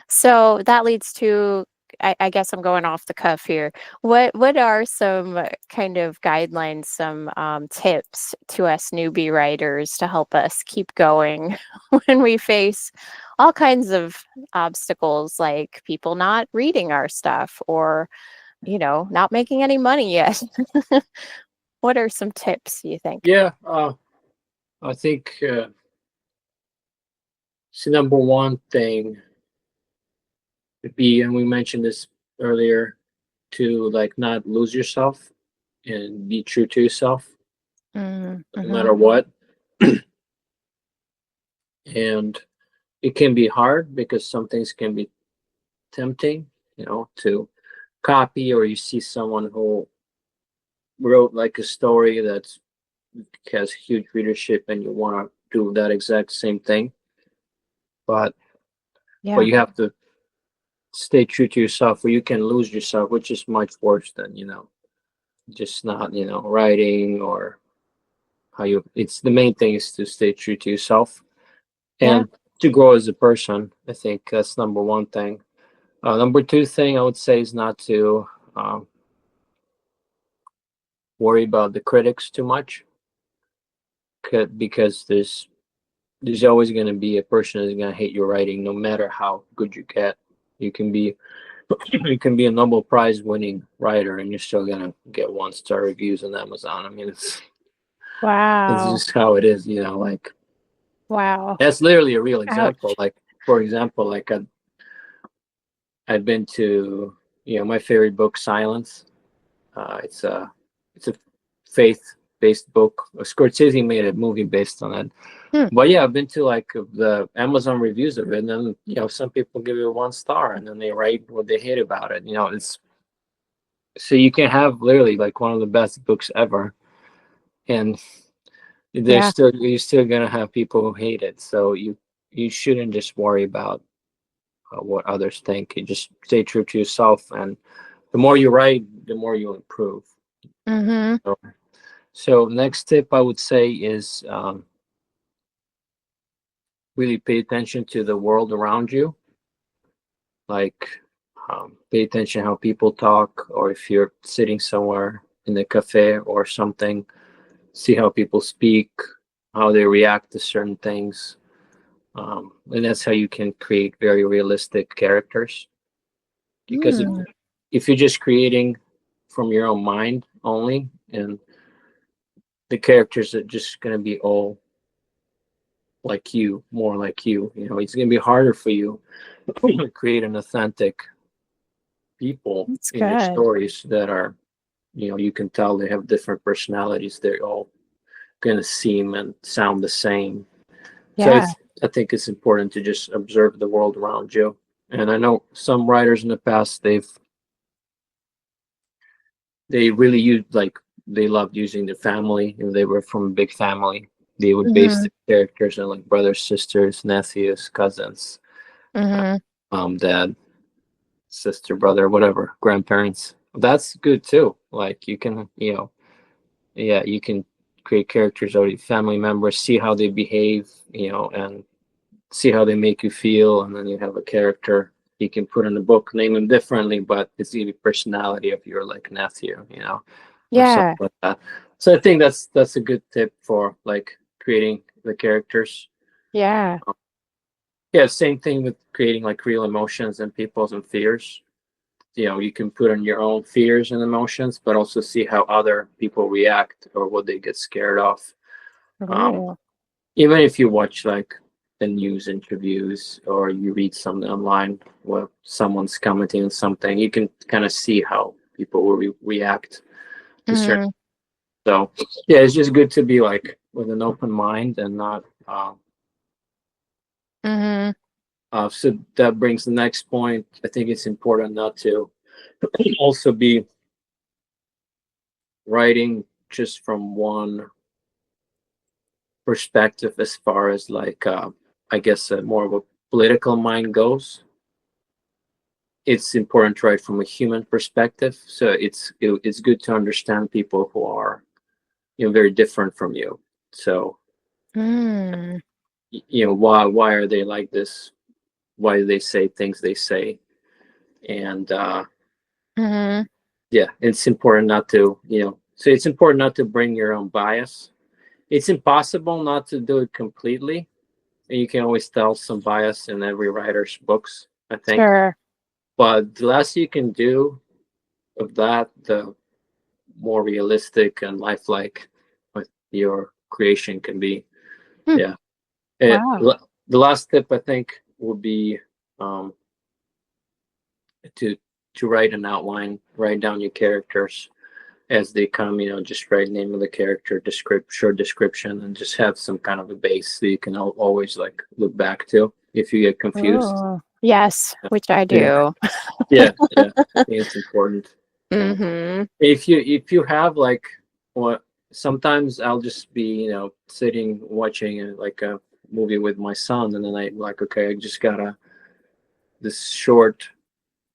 So that leads to, I guess I'm going off the cuff here. What are some kind of guidelines, some tips to us newbie writers to help us keep going when we face all kinds of obstacles, like people not reading our stuff, or not making any money yet? What are some tips you think? Yeah, I think it's the number one thing would be, and we mentioned this earlier, to like not lose yourself and be true to yourself no Mm-hmm. matter what. And it can be hard because some things can be tempting, to copy, or you see someone who wrote like a story that has huge readership and you want to do that exact same thing. But Yeah. you have to stay true to yourself, or you can lose yourself, which is much worse than, just not, writing, or how you, it's the main thing is to stay true to yourself Yeah. and to grow as a person. I think that's number one thing. Number two thing I would say is not to um, worry about the critics too much, because there's always going to be a person who's going to hate your writing, no matter how good you get. You can be you can be a Nobel Prize winning writer, and you're still going to get 1-star reviews on Amazon. I mean, it's Wow. just how it is, like Wow. that's literally a real example. Ouch. Like, for example, like I've been to, my favorite book, Silence. It's a faith-based book. Scorsese made a movie based on it. Hmm. But yeah, I've been to like the Amazon reviews of it, and then some people give it 1 star, and then they write what they hate about it. It's so you can have literally like one of the best books ever, and Yeah. you're still gonna have people who hate it. So you shouldn't just worry about what others think. You just stay true to yourself, and the more you write, the more you improve. Mm-hmm. So next tip I would say is really pay attention to the world around you. Like, pay attention how people talk, or if you're sitting somewhere in a cafe or something, see how people speak, how they react to certain things. And that's how you can create very realistic characters. Because Mm. if you're just creating from your own mind only, and the characters are just going to be all like you, more like you, it's going to be harder for you to create an authentic people That's in your good. stories that are, you can tell they have different personalities. They're all going to seem and sound the same. So Yeah. I think it's important to just observe the world around you. And I know some writers in the past, they really used, like, they loved using the family. If they were from a big family, they would base Mm-hmm. the characters on like brothers, sisters, nephews, cousins, Mm-hmm. dad, sister, brother, whatever, grandparents. That's good too. Like, you can, yeah, you can create characters out of family members, see how they behave, and see how they make you feel, and then you have a character you can put in the book, name them differently, but it's the personality of your like nephew, or something Yeah. like that. So I think that's a good tip for like creating the characters. Yeah. Yeah, same thing with creating like real emotions and people's and fears. You can put in your own fears and emotions, but also see how other people react or what they get scared of. um, Ooh. Even if you watch like the news interviews, or you read something online where someone's commenting on something, you can kind of see how people will react to certain. Mm-hmm. So yeah, it's just good to be like with an open mind and not Mm-hmm. so that brings the next point. I think it's important not to also be writing just from one perspective, as far as like I guess more of a political mind goes. It's important to write from a human perspective. So it's good to understand people who are, very different from you. So Mm. why are they like this? Why do they say things they say? And Mm-hmm. yeah, it's important not to, so it's important not to bring your own bias. It's impossible not to do it completely, and you can always tell some bias in every writer's books, I think. Sure. But the less you can do of that, the more realistic and lifelike with your creation can be. Hmm. Yeah. Wow. The last tip I think would be um, to write an outline, write down your characters as they come. Just write name of the character, short description, and just have some kind of a base so you can always like look back to. if you get confused. Oh, yes, which I Yeah, do. yeah, yeah. I think it's important. Mm-hmm. If you have like what sometimes I'll just be sitting watching like a movie with my son, and then I like, okay, I just got this short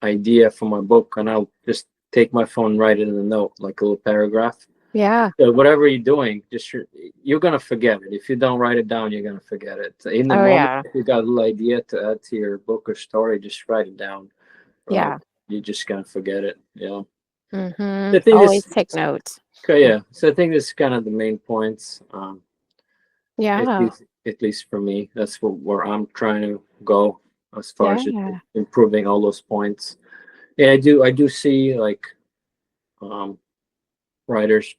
idea for my book, and I'll just take my phone, write it in a note, like a little paragraph. Yeah. So whatever you're doing, just you're gonna forget it. If you don't write it down, you're gonna forget it. In the Oh, moment, yeah. if you got a little idea to add to your book or story, just write it down. Yeah. You're just gonna forget it. Mm-hmm. The thing Always is, take notes. okay, yeah. So I think that's kind of the main points. At Yeah. least, at least for me, that's where I'm trying to go as far as just Yeah. improving all those points. Yeah, I do see like um, writers,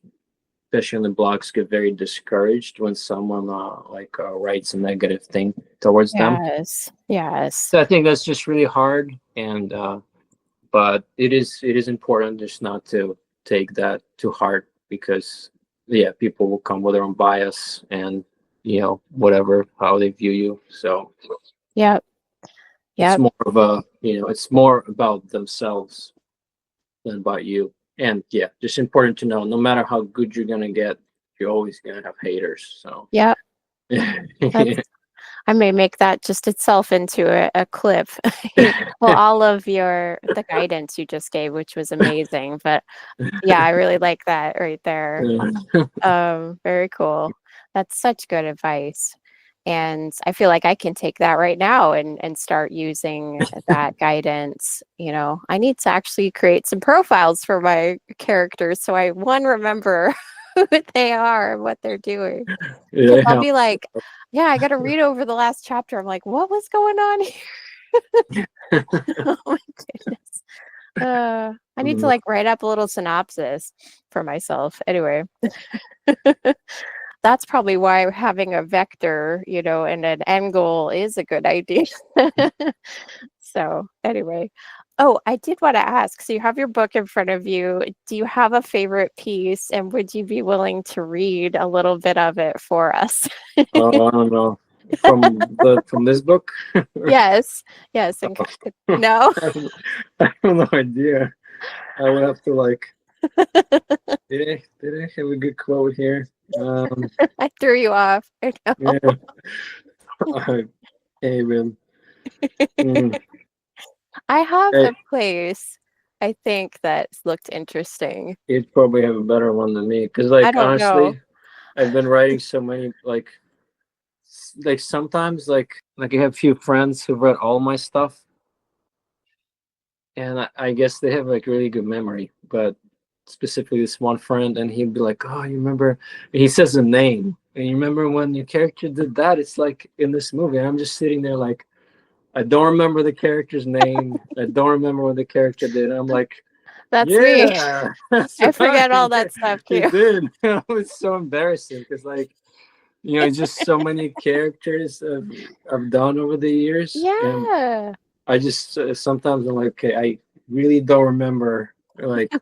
especially on the blogs, get very discouraged when someone writes a negative thing towards them. Yes. Yes. So I think that's just really hard, and but it is important just not to take that to heart, because yeah, people will come with their own bias and whatever how they view you. So Yep. it's Yep. more of a it's more about themselves than about you. And yeah, just important to know, no matter how good you're gonna get, you're always gonna have haters. So Yep. That's yeah. I may make that just itself into a clip. Well, all of the guidance you just gave, which was amazing. But yeah, I really like that right there. Very cool. That's such good advice. And I feel like I can take that right now and start using that guidance. I need to actually create some profiles for my characters so I remember who they are and what they're doing. Because I'll Yeah. be like, yeah, I got to read over the last chapter. I'm like, what was going on here? Oh my goodness. I need to like write up a little synopsis for myself. Anyway, that's probably why having a vector, and an end goal is a good idea. So anyway, oh, I did want to ask. So you have your book in front of you. Do you have a favorite piece, and would you be willing to read a little bit of it for us? Oh, I don't know. From this book. Yes, yes, and no. I have no idea. I would have to like. Did I have a good quote here? I threw you off. I know. Yeah. Hey, man. Mm. I have Hey, a place I think that looked interesting. you'd probably have a better one than me, because I like don't know. honestly, I've been writing so many like sometimes like I have a few friends who've read all my stuff, and I guess they have like really good memory, but specifically this one friend, and he'd be like, "Oh, you remember?" And he says a name, and you remember when your character did that? It's like in this movie. And I'm just sitting there like, I don't remember the character's name. I don't remember what the character did. And I'm like, That's me. yeah, that's I forget all right. that stuff He too. did. It's so embarrassing because like just so many characters I've done over the years, and Yeah. I just sometimes I'm like, okay, I really don't remember like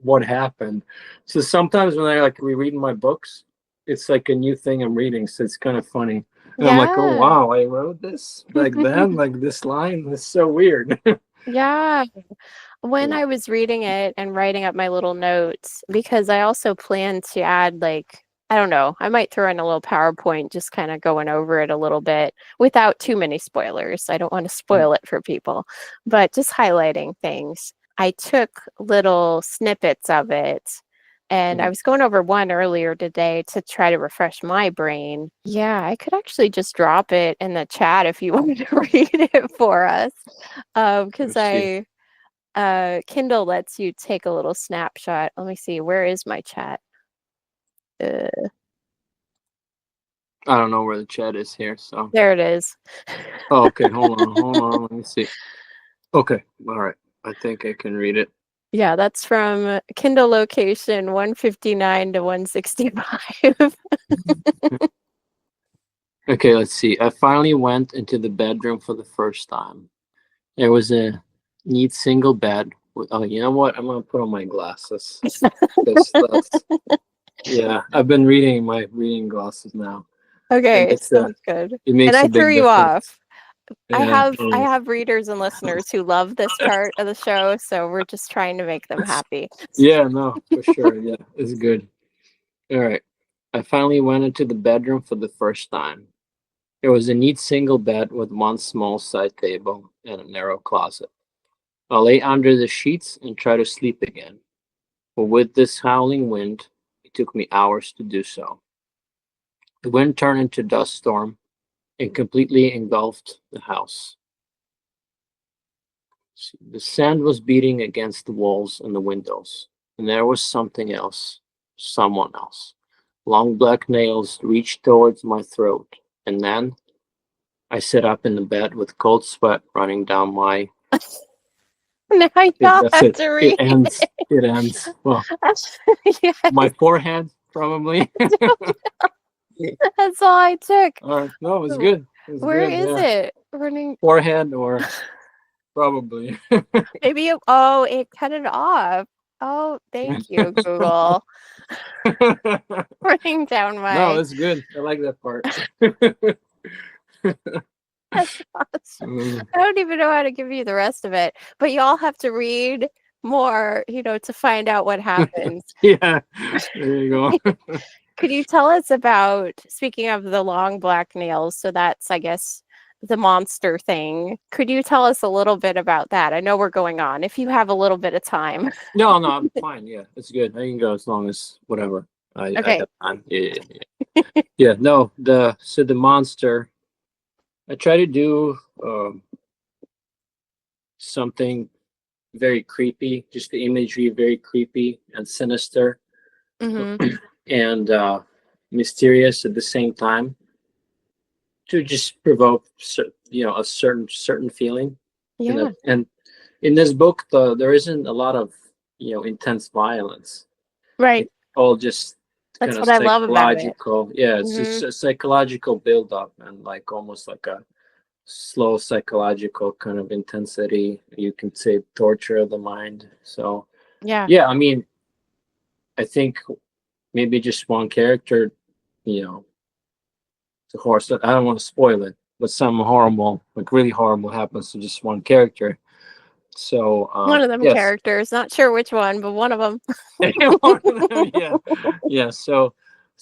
what happened. So sometimes when I like rereading my books, it's like a new thing I'm reading, so it's kind of funny. And I'm like, oh Yeah. wow, I wrote this back then, like this line. It's so weird. Yeah. When Yeah. I was reading it and writing up my little notes, because I also plan to add like, I don't know, I might throw in a little PowerPoint just kind of going over it a little bit without too many spoilers. I don't want to spoil it for people, but just highlighting things. I took little snippets of it, and I was going over one earlier today to try to refresh my brain. Yeah, I could actually just drop it in the chat if you wanted to read it for us. Because Let's see. Kindle lets you take a little snapshot. Let me see, where is my chat? I don't know where the chat is here, so. There it is. Oh, okay. Hold on. Let me see. Okay. All right. I think I can read it. Yeah, that's from Kindle location 159 to 165. Okay, let's see. I finally went into the bedroom for the first time. There was a neat single bed. Oh, you know what? I'm gonna put on my glasses. Yeah, I've been reading my reading glasses now, and Okay, sounds good. it And makes I a threw big you difference. off. Yeah. I have readers and listeners who love this part of the show, so we're just trying to make them happy. Yeah, no, for sure. Yeah, it's good. All right. I finally went into the bedroom for the first time. There was a neat single bed with one small side table and a narrow closet. I lay under the sheets and tried to sleep again, but with this howling wind, it took me hours to do so. The wind turned into a dust storm and completely engulfed the house. The sand was beating against the walls and the windows, and there was something else, someone else. Long black nails reached towards my throat, and then I sat up in the bed with cold sweat running down my. Now y'all That's have it. to It read. ends. It ends. Well, Yes, my forehead probably. that's all I took. All right. No, it was good. It was Where good. is Yeah, it? Running. forehead or probably. Maybe oh, it cut it off. Oh, thank you, Google. Running down No, my. it's good. I like that part. That's awesome. Mm, I don't even know how to give you the rest of it, but y'all have to read more, to find out what happens. yeah, there you go. Could you tell us about, speaking of the long black nails, so that's, I guess, the monster thing. Could you tell us a little bit about that? I know we're going on. If you have a little bit of time. No, no, I'm fine. Yeah, it's good. I can go as long as whatever. I Okay. have time. Yeah, yeah, yeah. Yeah, no, the monster. I try to do something very creepy, just the imagery very creepy and sinister Mm-hmm. and mysterious at the same time to just provoke a certain feeling Yeah. and in this book there isn't a lot of intense violence. Right. It's all just kind That's of what I love about it. psychological. Yeah, it's just Mm-hmm. a psychological build up and like almost like a slow psychological kind of intensity. You can say torture of the mind. So Yeah. yeah, I mean, I think maybe just one character, you know, the horse. I don't want to spoil it, but something horrible, like really horrible, happens to just one character. So One of them yes, characters. Not sure which one, but one of them. one of them, yeah, yeah. So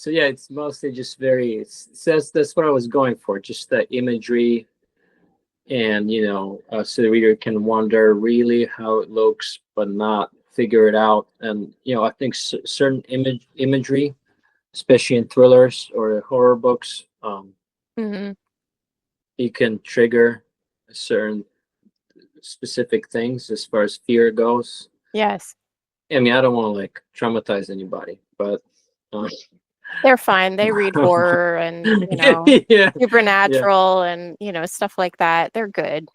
yeah, it's mostly just very. It says that's what I was going for, just the imagery, and so the reader can wonder really how it looks, but not figure it out. And I think certain imagery, especially in thrillers or horror books, Mm-hmm. you can trigger certain specific things as far as fear goes. Yes. I mean, I don't want to like traumatize anybody, but uh, They're fine. They read horror and, yeah, yeah, supernatural and, stuff like that. They're good.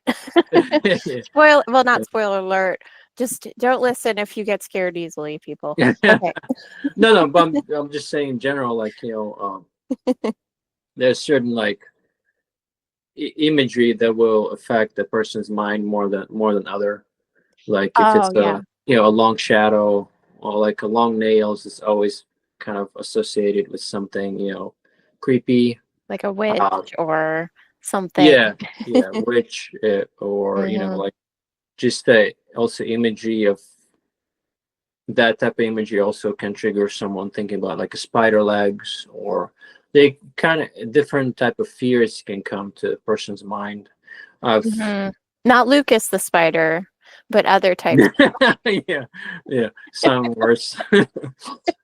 yeah. Well, not spoiler alert. Just don't listen if you get scared easily, people. Yeah. Okay. No, no, but I'm just saying in general, like there's certain like imagery that will affect the person's mind more than other. Like if Oh, it's yeah. a long shadow or like a long nails is always kind of associated with something creepy. Like a witch Uh, or something. yeah, yeah, witch or Mhm. like just the also imagery of that type of imagery also can trigger someone thinking about like a spider legs or they kind of different type of fears can come to a person's mind. I've Mhm. Not Lucas the spider, but other types. yeah, yeah, some worse.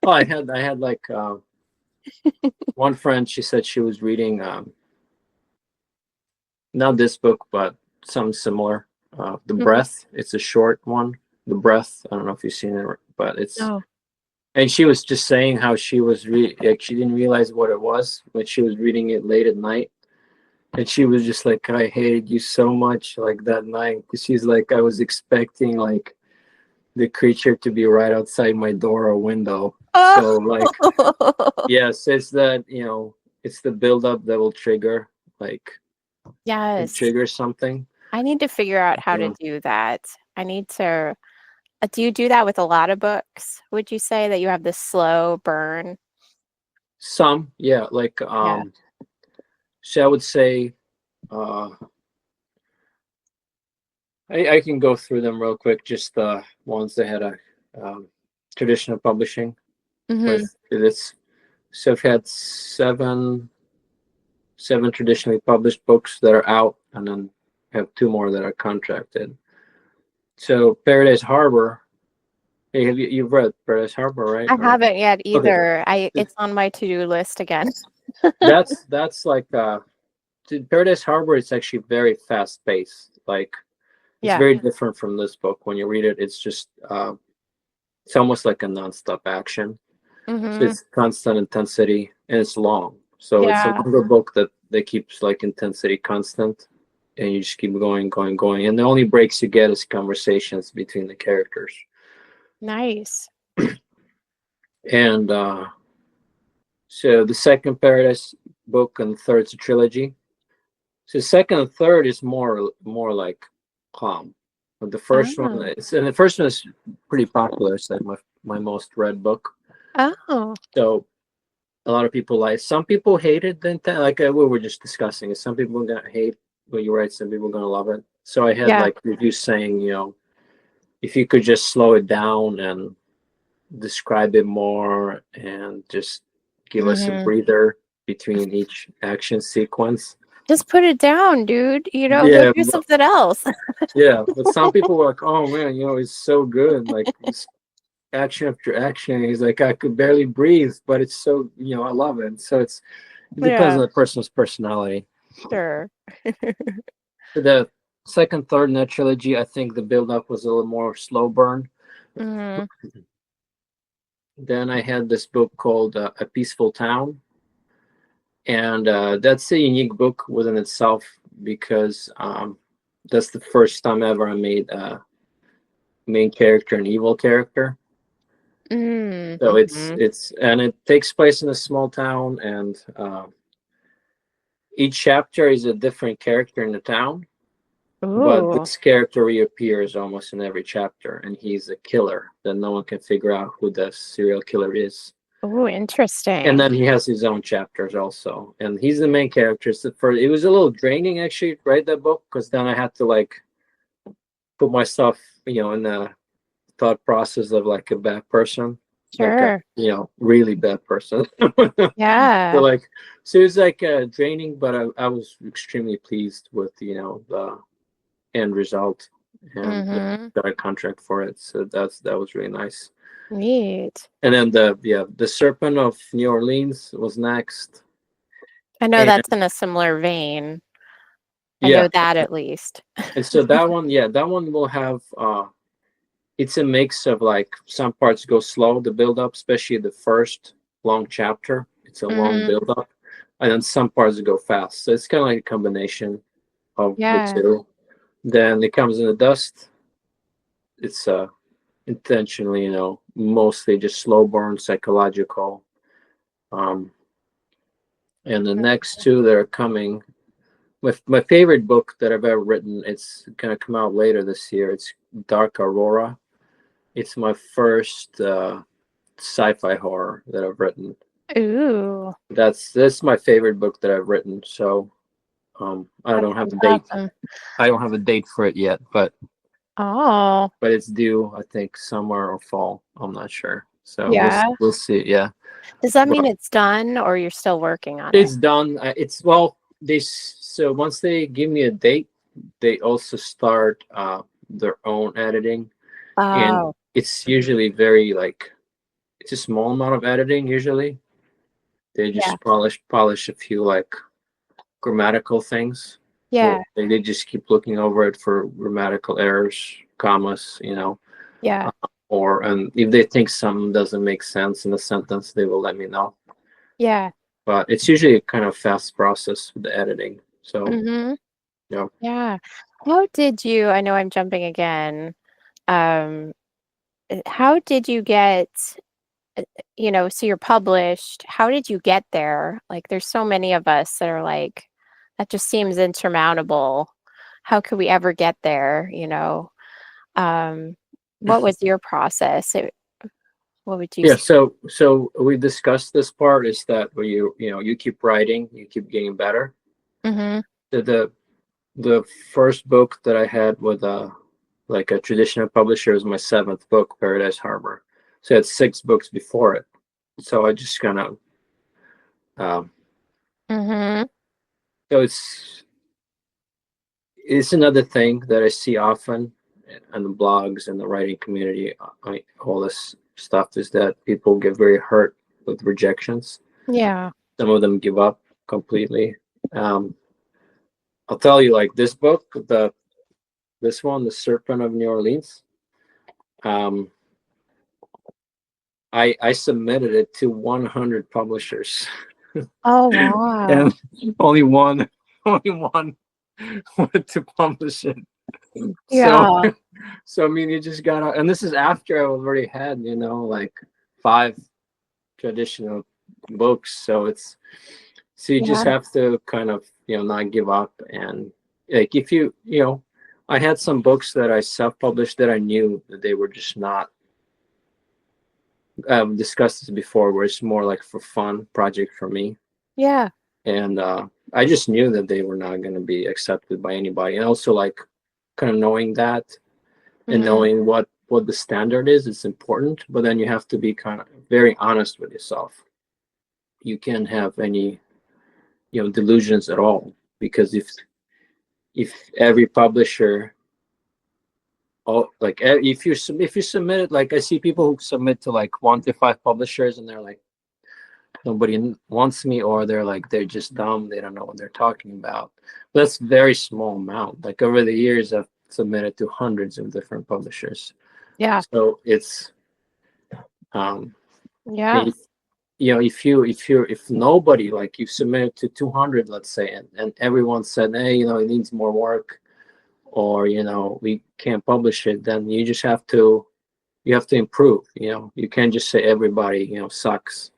Oh, I had like one friend. She said she was reading not this book, but some similar. The Mhm. Breath. It's a short one. The Breath. I don't know if you've seen it, but it's. Oh. And she was just saying how she was like she didn't realize what it was when she was reading it late at night, and she was just like, "I hated you so much," like that night. She's like, "I was expecting like the creature to be right outside my door or window." Oh. So like, yes, it's that it's the buildup that will trigger like can Yes. trigger something. I need to figure out how to Um, do that. I need to do you do that with a lot of books? Would you say that you have this slow burn? some, yeah, like Yeah. so I would say uh I can go through them real quick. Just the ones that had a traditional publishing Mm-hmm. with this. So I've had seven traditionally published books that are out, and then have two more that are contracted. So Paradise Harbor. Hey, you've read Paradise Harbor, right? I Or haven't yet okay, either. It's on my to-do list again. that's like Paradise Harbor is actually very fast paced. Like it's Yeah. very different from this book. When you read it, it's just it's almost like a nonstop action. So Mm-hmm. it's constant intensity and it's long. So it's a Yeah. longer book that keeps like intensity constant, and you just keep going, going, going. And the only breaks you get is conversations between the characters. Nice. And so the second Paradise book and the third's a trilogy. So second and third is more like calm. But the first one Oh. is, and the first one is pretty popular. It's like my most read book. Oh. So a lot of people like. Some people hated the intent. Like we were just discussing. Some people are gonna hate what you write. Some people are gonna love it. So I had Yeah. like reviews saying, if you could just slow it down and describe it more, and just give us a Mm-hmm. breather between each action sequence. Just put it down, dude. Go Yeah, do something else. yeah, but some people were like, "Oh man, it's so good, like it's action after action." He's like, "I could barely breathe, but it's so, I love it." So it depends Yeah, on the person's personality. sure. For the second, third in that trilogy, I think the build up was a little more slow burn. Mm-hmm. Then I had this book called A Peaceful Town, and that's a unique book within itself because that's the first time ever I made a main character an evil character. So Mm-hmm. it takes place in a small town, and each chapter is a different character in the town. But Ooh. this character reappears almost in every chapter, and he's a killer that no one can figure out who the serial killer is. Ooh, And interesting. then he has his own chapters also, and he's the main character. So it was a little draining actually to write that book, because then I had to like put myself, in the thought process of like a bad person, like a Sure. really bad person. So Yeah. like, so it was like draining, but I was extremely pleased with the end result, and Mm-hmm. got a contract for it. So that was really nice. Neat. And then the Serpent of New Orleans was next, I know and that's in a similar vein. I know yeah, that at least. and so that one will have it's a mix of like some parts go slow, the build up, especially the first long chapter. It's a long Mm-hmm. build up, and then some parts go fast. So it's kind of like a combination of the Yeah. two. Then it comes in the dust. It's intentionally, mostly just slow burn, psychological. Um, and the next two that are coming, my favorite book that I've ever written, it's gonna come out later this year. It's Dark Aurora. It's my first sci-fi horror that I've written. Ooh, That's my favorite book that I've written. So I that don't have sounds a date. awesome. I don't have a date for it yet, but Oh, it's due, I think, summer or fall. I'm not sure. So yeah. we'll see. Yeah, Does that mean but it's done or you're still working on it? it's done. It's well, so once they give me a date, they also start their own editing, and Oh, it's usually very like it's a small amount of editing usually. They yeah. just polish a few like grammatical things. Yeah. Well, they just keep looking over it for grammatical errors, commas, Yeah. or and if they think something doesn't make sense in a sentence, they will let me know. Yeah. But it's usually a kind of fast process with the editing. So Mm-hmm. yeah, Yeah. How did you, I know I'm jumping again. Um, how did you get, so you're published. How did you get there? Like, there's so many of us that are like, that just seems insurmountable. How could we ever get there? Um, what was your process? What would you yeah. say? So we discussed this part is that where you keep writing, you keep getting better. Mm-hmm. The the first book that I had with like a traditional publisher was my seventh book, Paradise Harbor. So I had 6 books before it. So I just kind of um, Mm-hmm. so it's another thing that I see often on the blogs and the writing community. All this stuff is that people get very hurt with rejections. Yeah. Some of them give up completely. Um, I'll tell you, like this book, this one, The Serpent of New Orleans. Um, I submitted it to 100 publishers, Oh, wow. and only one, only one wanted to publish it. So, Yeah. so I mean, you just gotta, and this is after I already had, like 5 traditional books. So you just Yeah. have to kind of, not give up. And like, if I had some books that I self-published that I knew that they were just not, discussed this before, where it's more like for fun project for me. Yeah. And I just knew that they were not going to be accepted by anybody. And also, like, kind of knowing that and Mm-hmm. knowing what the standard is important. But then you have to be kind of very honest with yourself. You can't have any delusions at all, because if every publisher, like, if you submit it, like I see people who submit to like 1 to 5 publishers and they're like, nobody wants me, or they're just dumb, they don't know what they're talking about. That's very small amount. Like, over the years, I've submitted to hundreds of different publishers. Yeah. So it's um Yeah. if, if nobody, like, you submit to 200, let's say, and everyone said, hey, it needs more work, or we can't publish it, then you have to improve. You can't just say everybody sucks.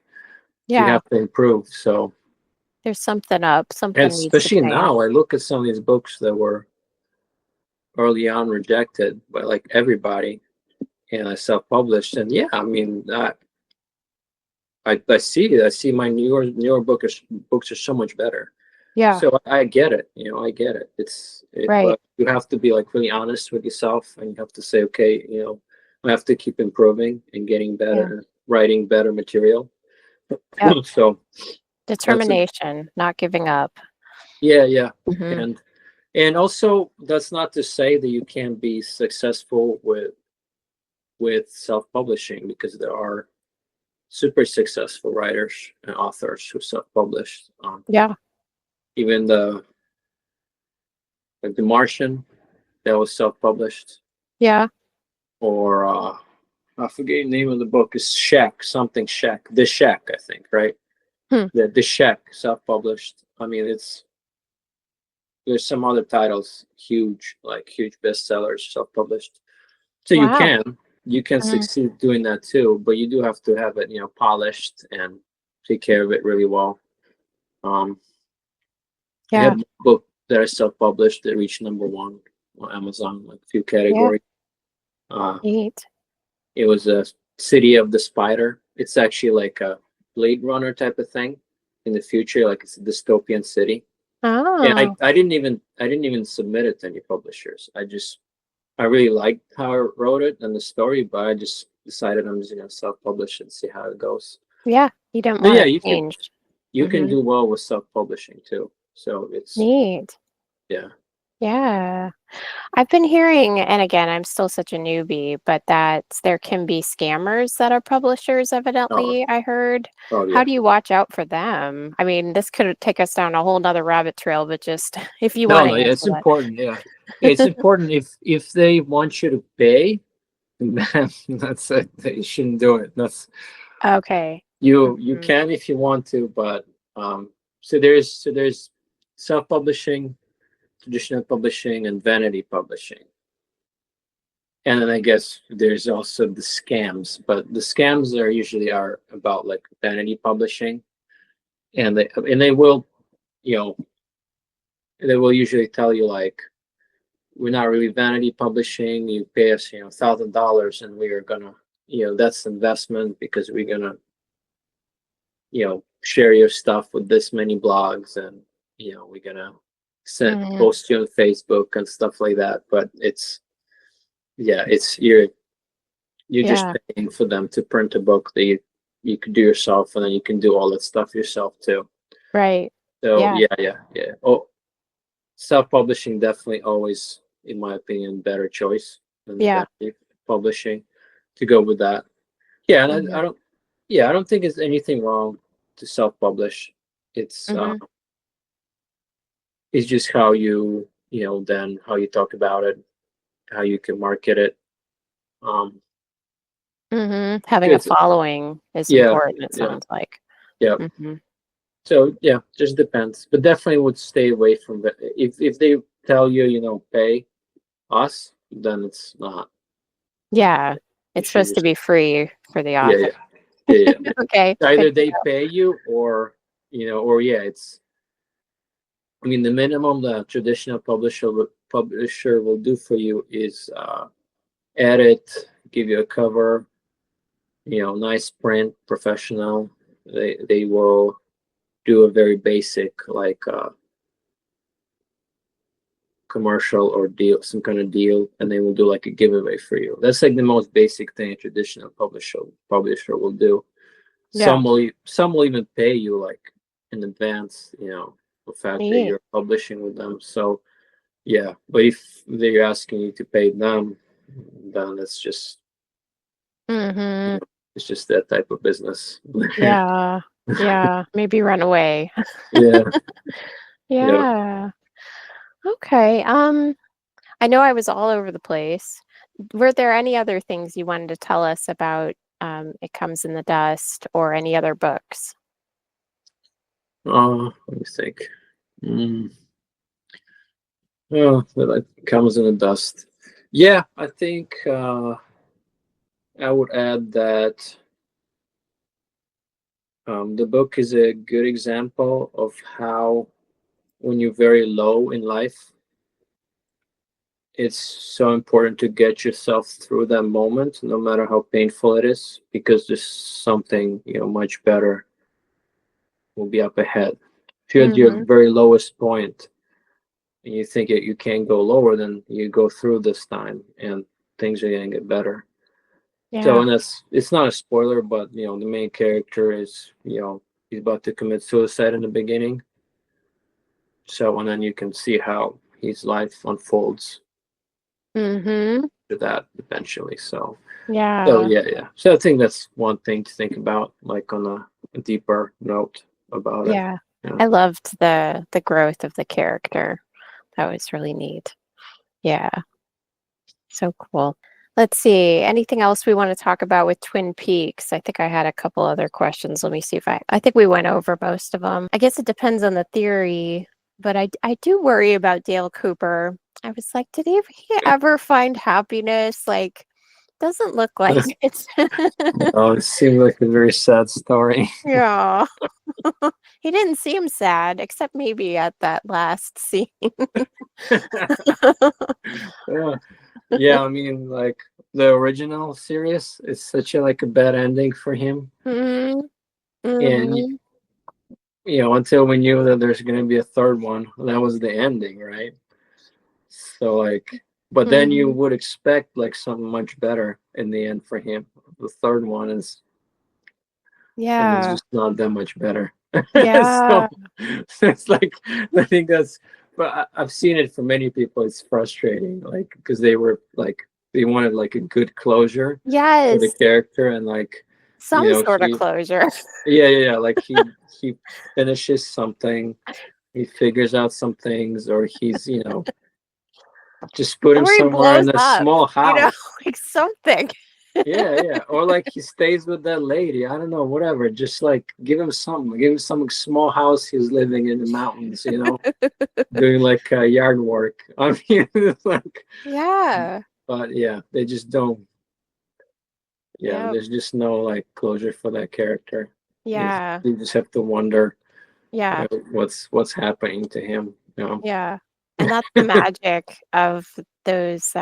You Yeah. have to improve. So, There's something up. and Something needs to especially change. now, I look at some of these books that were early on rejected by like everybody, and I self-published. And yeah, I mean, I see my newer books are so much better. Yeah. So I get it. I get it. Right. But you have to be like really honest with yourself, and you have to say, okay, I have to keep improving and getting Yeah. better, writing better material. Yep. So that's a Determination, not giving up. yeah, yeah. Mm-hmm. And also, that's not to say that you can't be successful with self-publishing, because there are super successful writers and authors who self-published. Yeah. Even the Martian, that was self-published. Yeah. Or I forget the name of the book. Is Shack, something Shack, The Shack, I think, right? Hmm. The Shack, self-published. I mean, there's some other titles, huge bestsellers, self-published. So you Wow. can Mhm. succeed doing that too, but you do have to have it, polished, and take care of it really well. Um, I Yeah. had a book that I self-published that reached #1 on Amazon, like a few Yeah. categories. Uh, Neat. it was a City of the Spider. It's actually like a Blade Runner type of thing in the future, like it's a dystopian city. And I, Oh. I didn't even submit it to any publishers. I really liked how I wrote it and the story, but I just decided I'm just gonna self-publish and see how it goes. Yeah. You didn't But want yeah, to you can change. you can Mm-hmm. do well with self-publishing too. So it's Neat. yeah. Yeah. I've been hearing, and again, I'm still such a newbie, but that there can be scammers that are publishers, Oh, evidently, I heard. oh How yeah. do you watch out for them? I mean, this could take us down a whole nother rabbit trail, but just if you No, want to no, yeah, answer it's important. Yeah, it's important if they want you to pay, then that's it. They shouldn't do it. That's that. Okay. you Mhm. can if you want to, but so there's self-publishing, traditional publishing, and vanity publishing. And then I guess there's also the scams, but the scams are usually about like vanity publishing, and they will, you know, they will usually tell you like, we're not really vanity publishing. You pay us, $1,000, and we are gonna, that's investment, because we're gonna, share your stuff with this many blogs, and we're gonna Mhm. post you on Facebook and stuff like that. But it's you're just Yeah. paying for them to print a book that you could do yourself, and then you can do all that stuff yourself too. Right. So Yeah. yeah. Oh, self-publishing definitely always, in my opinion, better choice than Yeah. publishing, to go with that. Yeah, and Mhm. I don't. Yeah, I don't think there's anything wrong to self-publish. It's uh, Mhm. it's just how then how you talk about it, how you can market it. Um, Mhm. Having a it's following is yeah, important, it yeah, sounds like. yeah. Mhm. So yeah, just depends. But definitely would stay away from the if they tell you, pay us, then it's not. Yeah. You It's should supposed to just be free for the yeah, author. yeah, yeah, yeah. Okay. Good Either to they pay you or or yeah, it's I mean the minimum the traditional publisher will do for you is edit, give you a cover, nice print, professional. They will do a very basic like commercial or deal, some kind of deal, and they will do like a giveaway for you. That's like the most basic thing a traditional publisher will do. Yeah. Some will even pay you like in advance, the fact that Neat. you're publishing with them. So yeah, but if they're asking you to pay them, then Mhm. it's just that type of business. Yeah. Yeah. Maybe run away. Yeah, yeah. Yeah. Okay. I know I was all over the place. Were there any other things you wanted to tell us about It Comes in the Dust or any other books? Let me think. Mm. Oh, that comes in the dust. Yeah, I think I would add that the book is a good example of how, when you're very low in life, it's so important to get yourself through that moment, no matter how painful it is, because there's something, much better will be up ahead. If you're at your Mm-hmm. very lowest point and you think that you can't go lower, then you go through this time and things are going to get better. So, Yeah. and it's not a spoiler, but the main character is, he's about to commit suicide in the beginning. So, and then you can see how his life unfolds Mm-hmm. to that eventually. So Yeah. yeah. So I think that's one thing to think about, like on a deeper note about it. Yeah. Yeah. I loved the growth of the character. That was really neat. Yeah. So cool. Let's see. Anything else we want to talk about with Twin Peaks? I think I had a couple other questions. Let me see if I think we went over most of them. I guess it depends on the theory, but I do worry about Dale Cooper. I was like, did he ever find happiness? Like, doesn't look like it. Oh, it seemed like a very sad story. Yeah. He didn't seem sad, except maybe at that last scene. Yeah. Yeah, I mean, like the original series is such a like a bad ending for him, Hmm. and Hmm. until we knew that there's gonna be a third one, that was the ending, right? So like, but then you Hmm. would expect like something much better in the end for him. The third one is, and it's Yeah. just not that much better. Yeah. So it's like I think that's, but I've seen it for many people. It's frustrating, like because they were like they wanted like a good closure for the Yes. character, and like Some sort of he closure. yeah, like he finishes something, he figures out some things, or he's just put him Or he somewhere blows in a up, small you know, house. like something. Yeah, or like he stays with that lady. I don't know, whatever. Just like give him something. Give him some small house he's living in the mountains. Doing like yard work. I mean, it's like, Yeah. but yeah, they just don't. Yeah, Yep. there's just no like closure for that character. Yeah. You just have to wonder Yeah. what's happening to him. Yeah. And that's the magic of those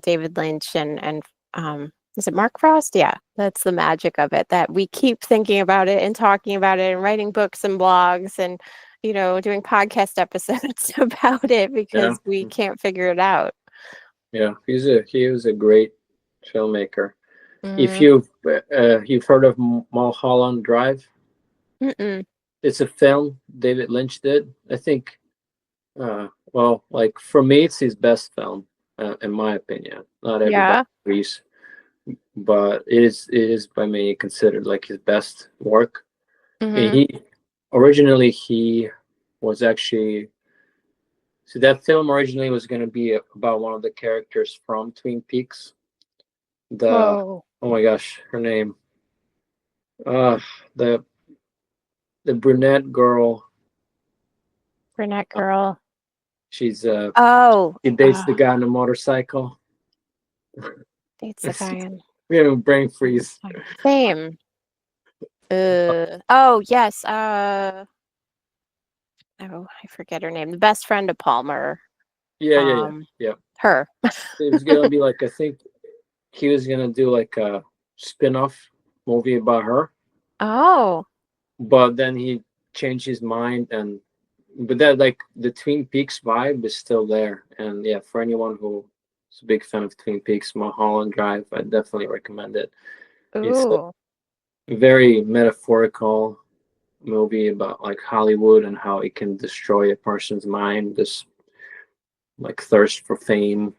David Lynch and is it Mark Frost? Yeah, that's the magic of it, that we keep thinking about it and talking about it and writing books and blogs and doing podcast episodes about it Yeah. because we can't figure it out. Yeah. He was a great filmmaker. If Mm. you've heard of Mulholland Drive, Mm-mm. it's a film David Lynch did. I think, well, like for me, it's his best film, in my opinion. Not everybody Yeah. agrees, but it is by me considered like his best work. Mm-hmm. He originally he was actually so that film originally was going to be about one of the characters from Twin Peaks. The Whoa. Oh my gosh, her name, uh, the brunette girl. Brunette girl. She's Oh, she dates the guy on the motorcycle. dates a guy in. We have a brain freeze. Same. Oh, yes. Oh, I forget her name. The best friend of Palmer. Yeah. Her. It was gonna be like, I think he was gonna do like a spin-off movie about her, Oh. but then he changed his mind, and but that, like, the Twin Peaks vibe is still there. And yeah, for anyone who's a big fan of Twin Peaks, Mulholland Drive, I definitely recommend it. It's Ooh. a very metaphorical movie about like Hollywood and how it can destroy a person's mind. This like thirst for fame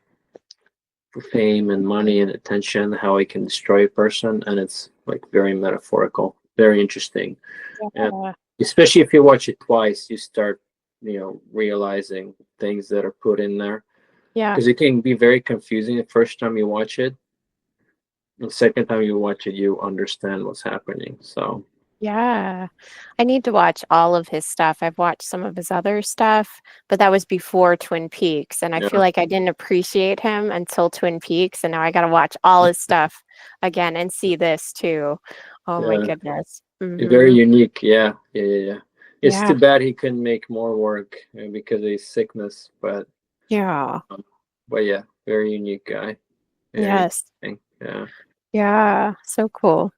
and money and attention, how it can destroy a person, and it's like very metaphorical, very interesting. And Yeah. especially if you watch it twice, you start, realizing things that are put in there, Yeah. because it can be very confusing the first time you watch it. The second time you watch it, you understand what's happening. So Yeah. I need to watch all of his stuff. I've watched some of his other stuff, but that was before Twin Peaks. And I feel yeah, like I didn't appreciate him until Twin Peaks. And now I got to watch all his stuff again and see this too. Oh my yeah, goodness. very Mm-hmm. unique. Yeah. It's too Yeah. bad he couldn't make more work, because of his sickness, Yeah. but yeah, very unique guy. Very Yes. interesting. Yeah. Yeah. So cool.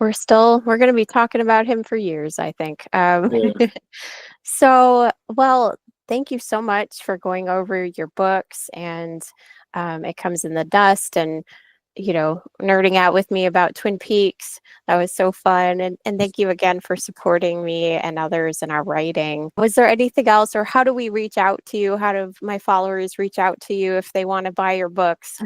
We're going to be talking about him for years, I think. Yeah. So, well, thank you so much for going over your books and It Comes in the Dust and, nerding out with me about Twin Peaks. That was so fun. And thank you again for supporting me and others in our writing. Was there anything else, or how do we reach out to you? How do my followers reach out to you if they want to buy your books?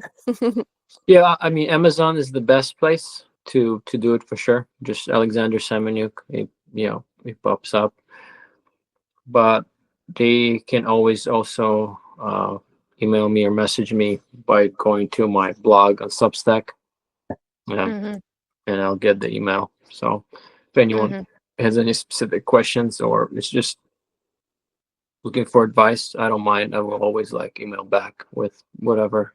Yeah, I mean, Amazon is the best place to do it for sure. Just Alexander Semenyuk, it pops up. But they can always also email me or message me by going to my blog on Substack, Hmm. and I'll get the email. So if anyone Hmm. has any specific questions or is just looking for advice, I don't mind. I will always like email back with whatever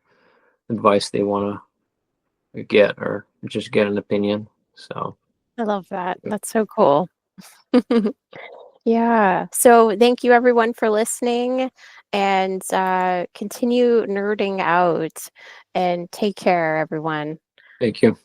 advice they want to get, or just get an opinion. So I love that. That's so cool. Yeah. So thank you everyone for listening and continue nerding out and take care, everyone. thank you.